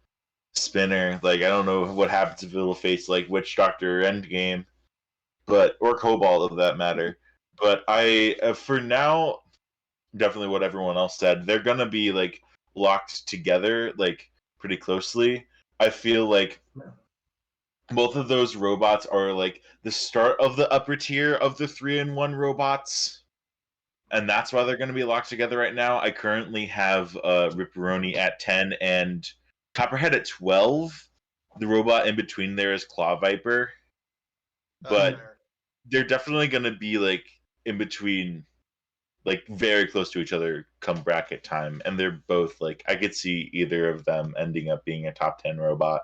spinner. Like, I don't know what happens if it'll face like Witch Doctor or Endgame, or Cobalt of that matter. But I for now, definitely what everyone else said, they're gonna be like locked together like pretty closely. I feel like both of those robots are like the start of the upper tier of the 3-in-1 robots, and that's why they're going to be locked together right now. I currently have Ripperoni at 10 and Copperhead at 12. The robot in between there is Claw Viper, but they're definitely going to be like in between, like very close to each other come bracket time, and they're both like, I could see either of them ending up being a top 10 robot.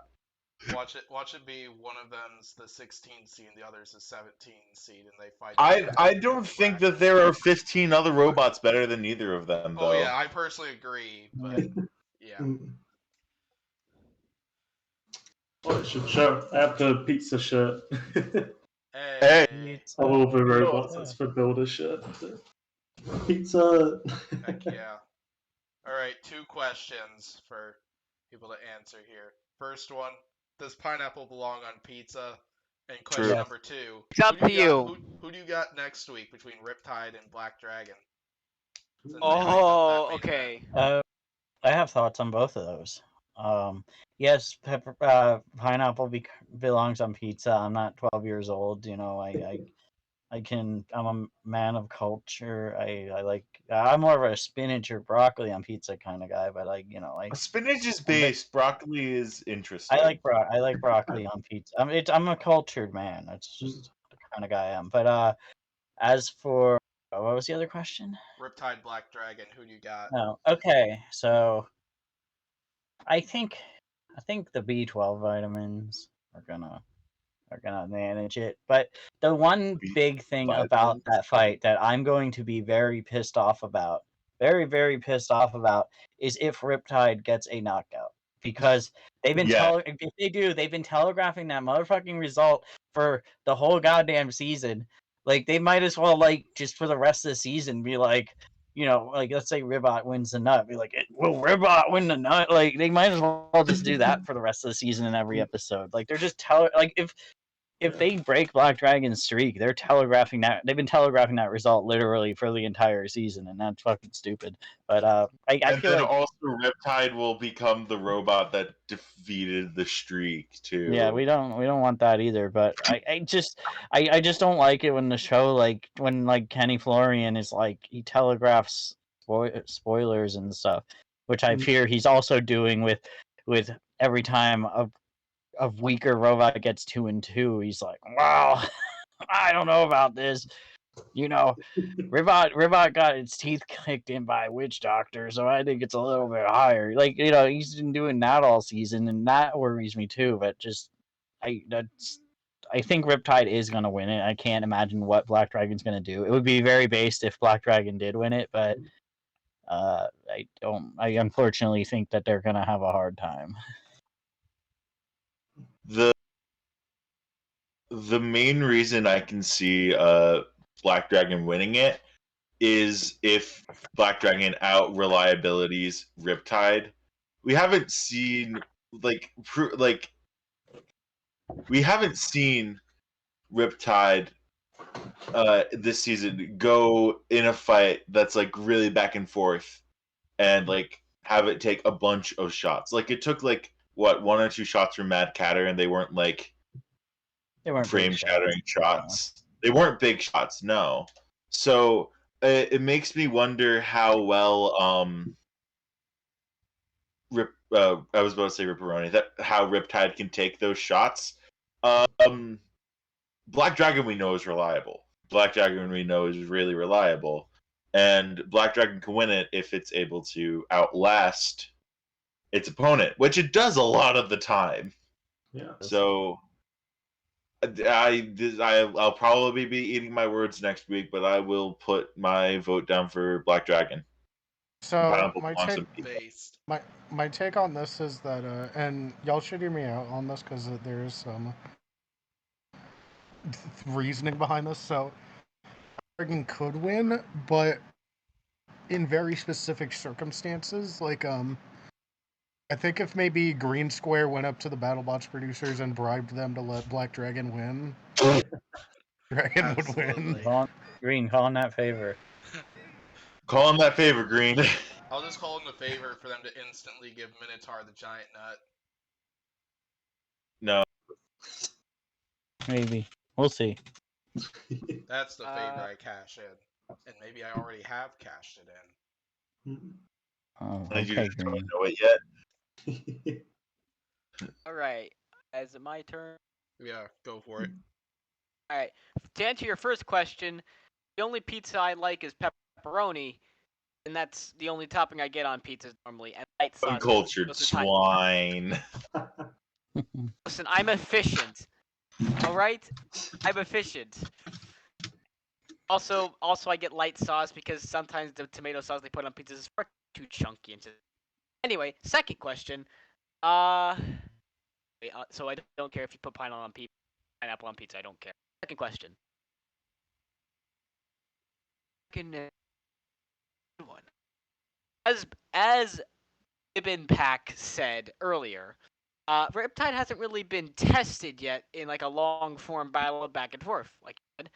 Watch it be one of them's the 16 seed and the other's the 17 seed, and they fight. I don't think that there are 15 other robots better than either of them, though. Oh yeah, I personally agree, but yeah. Well, it should show. I have the pizza shirt. Hey. Of all the robots, it's for builder shirt. Pizza. Heck yeah. Alright, 2 questions for people to answer here. First one, does pineapple belong on pizza? And question number 2, it's up to you. Who do you got next week between Riptide and Black Dragon? Oh, okay. I have thoughts on both of those. Yes, pineapple belongs on pizza. I'm not 12 years old. You know, I'm a man of culture. I'm more of a spinach or broccoli on pizza kind of guy, but spinach is based. Broccoli is interesting. I like broccoli on pizza. I'm a cultured man. That's just the kind of guy I am. But as for what was the other question? Riptide, Black Dragon. Who do you got? Oh, okay. So I think the B12 vitamins are gonna manage it. But the one big thing about that fight that I'm going to be very pissed off about, very, very pissed off about, is if Riptide gets a knockout. Because they've been they've been telegraphing that motherfucking result for the whole goddamn season. Like, they might as well, like, just for the rest of the season be like, you know, like, let's say Ribot wins the nut. Be like, will Ribot win the nut? Like, they might as well just do that for the rest of the season in every episode. Like, they're just if they break Black Dragon's streak, they're telegraphing that. They've been telegraphing that result literally for the entire season, and that's fucking stupid. But I feel like also Riptide will become the robot that defeated the streak too. Yeah, we don't want that either. But I just don't like it when the show, like, when like Kenny Florian is like, he telegraphs spoilers and stuff, which I fear he's also doing with every time a weaker robot gets 2-2. He's like, wow, I don't know about this. Ribot got its teeth kicked in by a witch doctor, so I think it's a little bit higher. Like, he's been doing that all season, and that worries me too. But I think Riptide is going to win it. I can't imagine what Black Dragon's going to do. It would be very based if Black Dragon did win it, but I unfortunately think that they're going to have a hard time. The main reason I can see Black Dragon winning it is if Black Dragon out reliabilities Riptide. We haven't seen we haven't seen Riptide this season go in a fight that's like really back and forth and like have it take a bunch of shots. Like it took like what 1 or 2 shots from Mad Catter, and they weren't frame shattering shots. They weren't big shots, no. So it makes me wonder how well I was about to say Ripperoni, how Riptide can take those shots. Black Dragon we know is reliable. Black Dragon we know is really reliable. And Black Dragon can win it if it's able to outlast its opponent, which it does a lot of the time. Yeah. So I'll probably be eating my words next week, but I will put my vote down for Black Dragon. So my take on this is that, and y'all should hear me out on this because there is some reasoning behind this. So, Dragon could win, but in very specific circumstances, like I think if maybe Green Square went up to the Battlebots producers and bribed them to let Black Dragon win, Dragon would win. Green, call in that favor. Call him that favor, Green. I'll just call him the favor for them to instantly give Minotaur the giant nut. No. Maybe. We'll see. That's the favor I cash in. And maybe I already have cashed it in. Oh, I okay, just don't Green. know it yet. Alright, is it my turn? Yeah, go for it. Alright, to answer your first question, the only pizza I like is pepperoni, and that's the only topping I get on pizzas normally, and light sauce. Uncultured swine. Listen, I'm efficient. Alright? I'm efficient. Also, I get light sauce because sometimes the tomato sauce they put on pizzas is far too chunky. Anyway, second question. So I don't care if you put pineapple on pizza. I don't care. Second question. One. As Ibn Pack said earlier, Riptide hasn't really been tested yet in like a long form battle back and forth like that.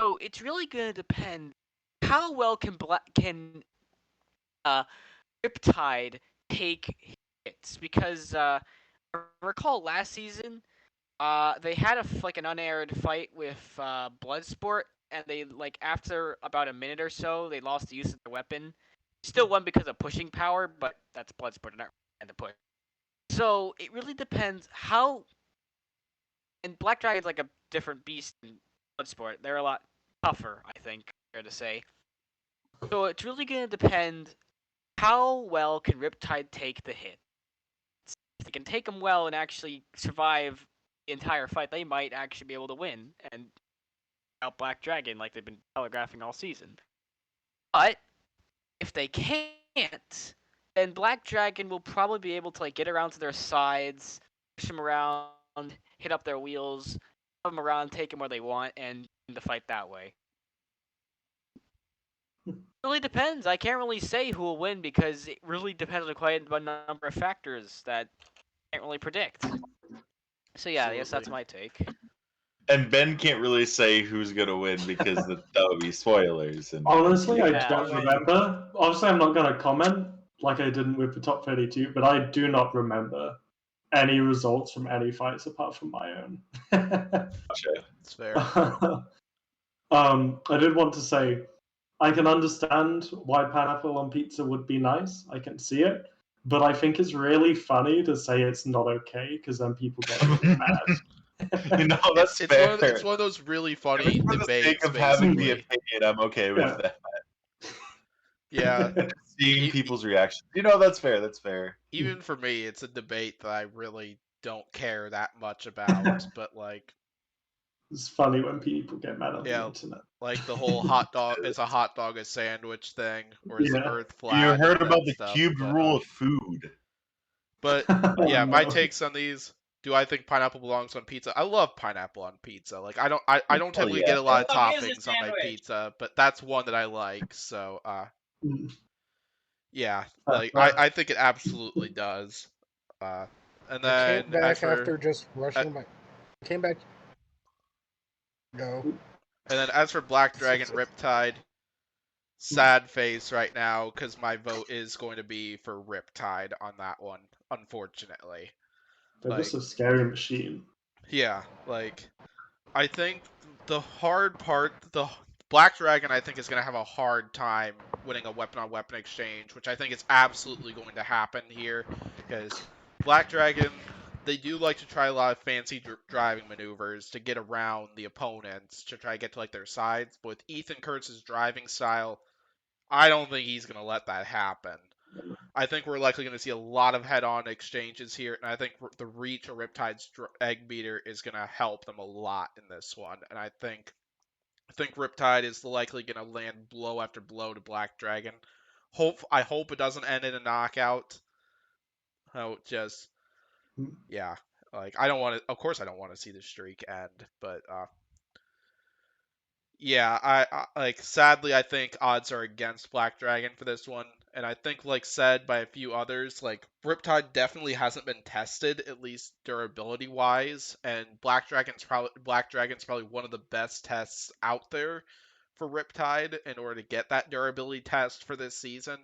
So it's really gonna depend how well can Riptide take hits, because I recall last season they had an unaired fight with Bloodsport, and they after about a minute or so they lost the use of their weapon. Still won because of pushing power, but that's Bloodsport, not the push. So it really depends how. And Black Dragon's like a different beast than Bloodsport. They're a lot tougher, I think, fair to say. So it's really gonna depend how well can Riptide take the hit. If they can take them well and actually survive the entire fight, they might actually be able to win and out Black Dragon like they've been telegraphing all season. But if they can't, then Black Dragon will probably be able to get around to their sides, push them around, hit up their wheels, have them around, take them where they want, and win the fight that way. It really depends. I can't really say who will win because it really depends on quite a number of factors that I can't really predict. So yeah, I guess that's my take. And Ben can't really say who's gonna win because that would be spoilers. And honestly, I don't remember. Obviously, I'm not gonna comment like I didn't with the top 32, but I do not remember any results from any fights apart from my own. That's fair. I did want to say, I can understand why pineapple on pizza would be nice. I can see it. But I think it's really funny to say it's not okay, because then people get really mad. That's fair. It's one of those really funny for debates. the sake of basically. having the opinion, I'm okay with that. Yeah. Seeing people's reactions. That's fair. That's fair. Even for me, it's a debate that I really don't care that much about. But like, it's funny when people get mad on the internet. Like the whole hot dog is a hot dog a sandwich thing, or is the Earth flat? You heard about the stuff, cubed rule of food. But yeah, my takes on these. Do I think pineapple belongs on pizza? I love pineapple on pizza. Like I don't typically get a lot of toppings on my pizza, but that's one that I like. So yeah, like I think it absolutely does. And then I came back after just rushing my. Came back. Go. And then as for Black Dragon Riptide, sad face right now because my vote is going to be for Riptide on that one, unfortunately. They're just a scary machine. Yeah, like I think the hard part, the Black Dragon, I think is going to have a hard time winning a weapon-on-weapon exchange, which I think is absolutely going to happen here because Black Dragon, they do like to try a lot of fancy driving maneuvers to get around the opponents to try to get to like their sides. But with Ethan Kurtz's driving style, I don't think he's going to let that happen. I think we're likely going to see a lot of head-on exchanges here, and I think the reach of Riptide's Egg Beater is going to help them a lot in this one. And I think Riptide is likely going to land blow after blow to Black Dragon. I hope it doesn't end in a knockout. Yeah, like I don't want to. Of course, I don't want to see the streak end, but yeah, I like sadly I think odds are against Black Dragon for this one, and I think like said by a few others, like Riptide definitely hasn't been tested, at least durability wise, and Black Dragon's probably one of the best tests out there for Riptide in order to get that durability test for this season.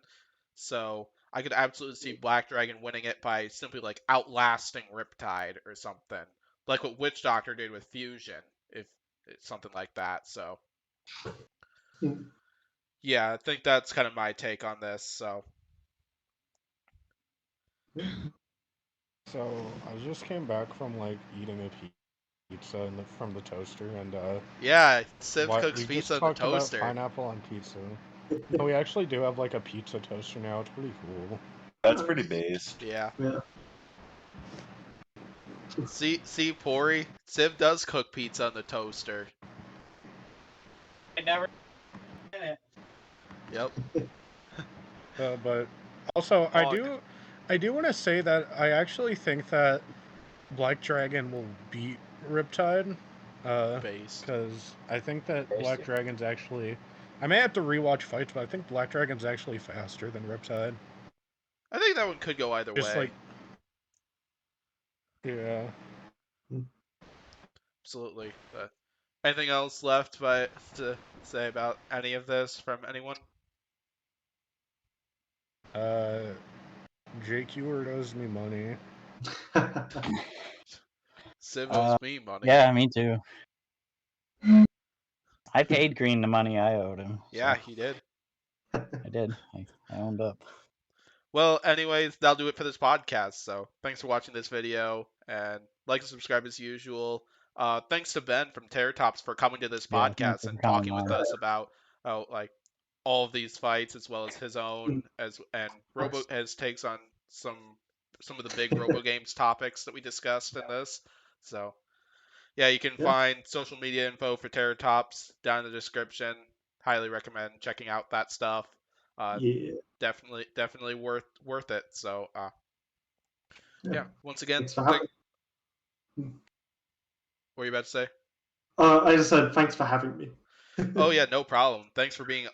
So I could absolutely see Black Dragon winning it by simply like outlasting Riptide or something, like what Witch Doctor did with Fusion, if it's something like that. So yeah, I think that's kind of my take on this. So I just came back from like eating a pizza from the toaster, and yeah, Civ cooks we pizza just in the talked toaster. about pineapple on pizza. We actually do have like a pizza toaster now. It's pretty cool. That's pretty based. Yeah. See, Pory, Civ does cook pizza in the toaster. I never. Yep. But also, I do want to say that I actually think that Black Dragon will beat Riptide. Because I think that Black Dragon's actually. I may have to rewatch fights, but I think Black Dragon's actually faster than Riptide. I think that one could go either way. Yeah. Absolutely. But anything else left to say about any of this from anyone? Jake Ewart owes me money. Civ owes me money. Yeah, me too. I paid Green the money I owed him. Yeah, he did. I did. I owned up. Well, anyways, that'll do it for this podcast. So thanks for watching this video, and like and subscribe as usual. Thanks to Ben from Terrortops for coming to this podcast and talking with us about like all of these fights as well as his own and his takes on some of the big Robogames topics that we discussed in this. So yeah, you can find social media info for Terrortops down in the description. Highly recommend checking out that stuff. Definitely worth it. So once again, what were you about to say? I just said thanks for having me. Oh yeah, no problem. Thanks for being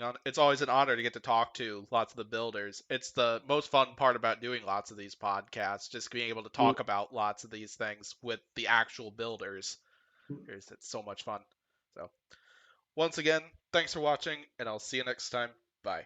on. It's always an honor to get to talk to lots of the builders. It's the most fun part about doing lots of these podcasts, just being able to talk about lots of these things with the actual builders. It's so much fun. So once again, thanks for watching, and I'll see you next time. Bye.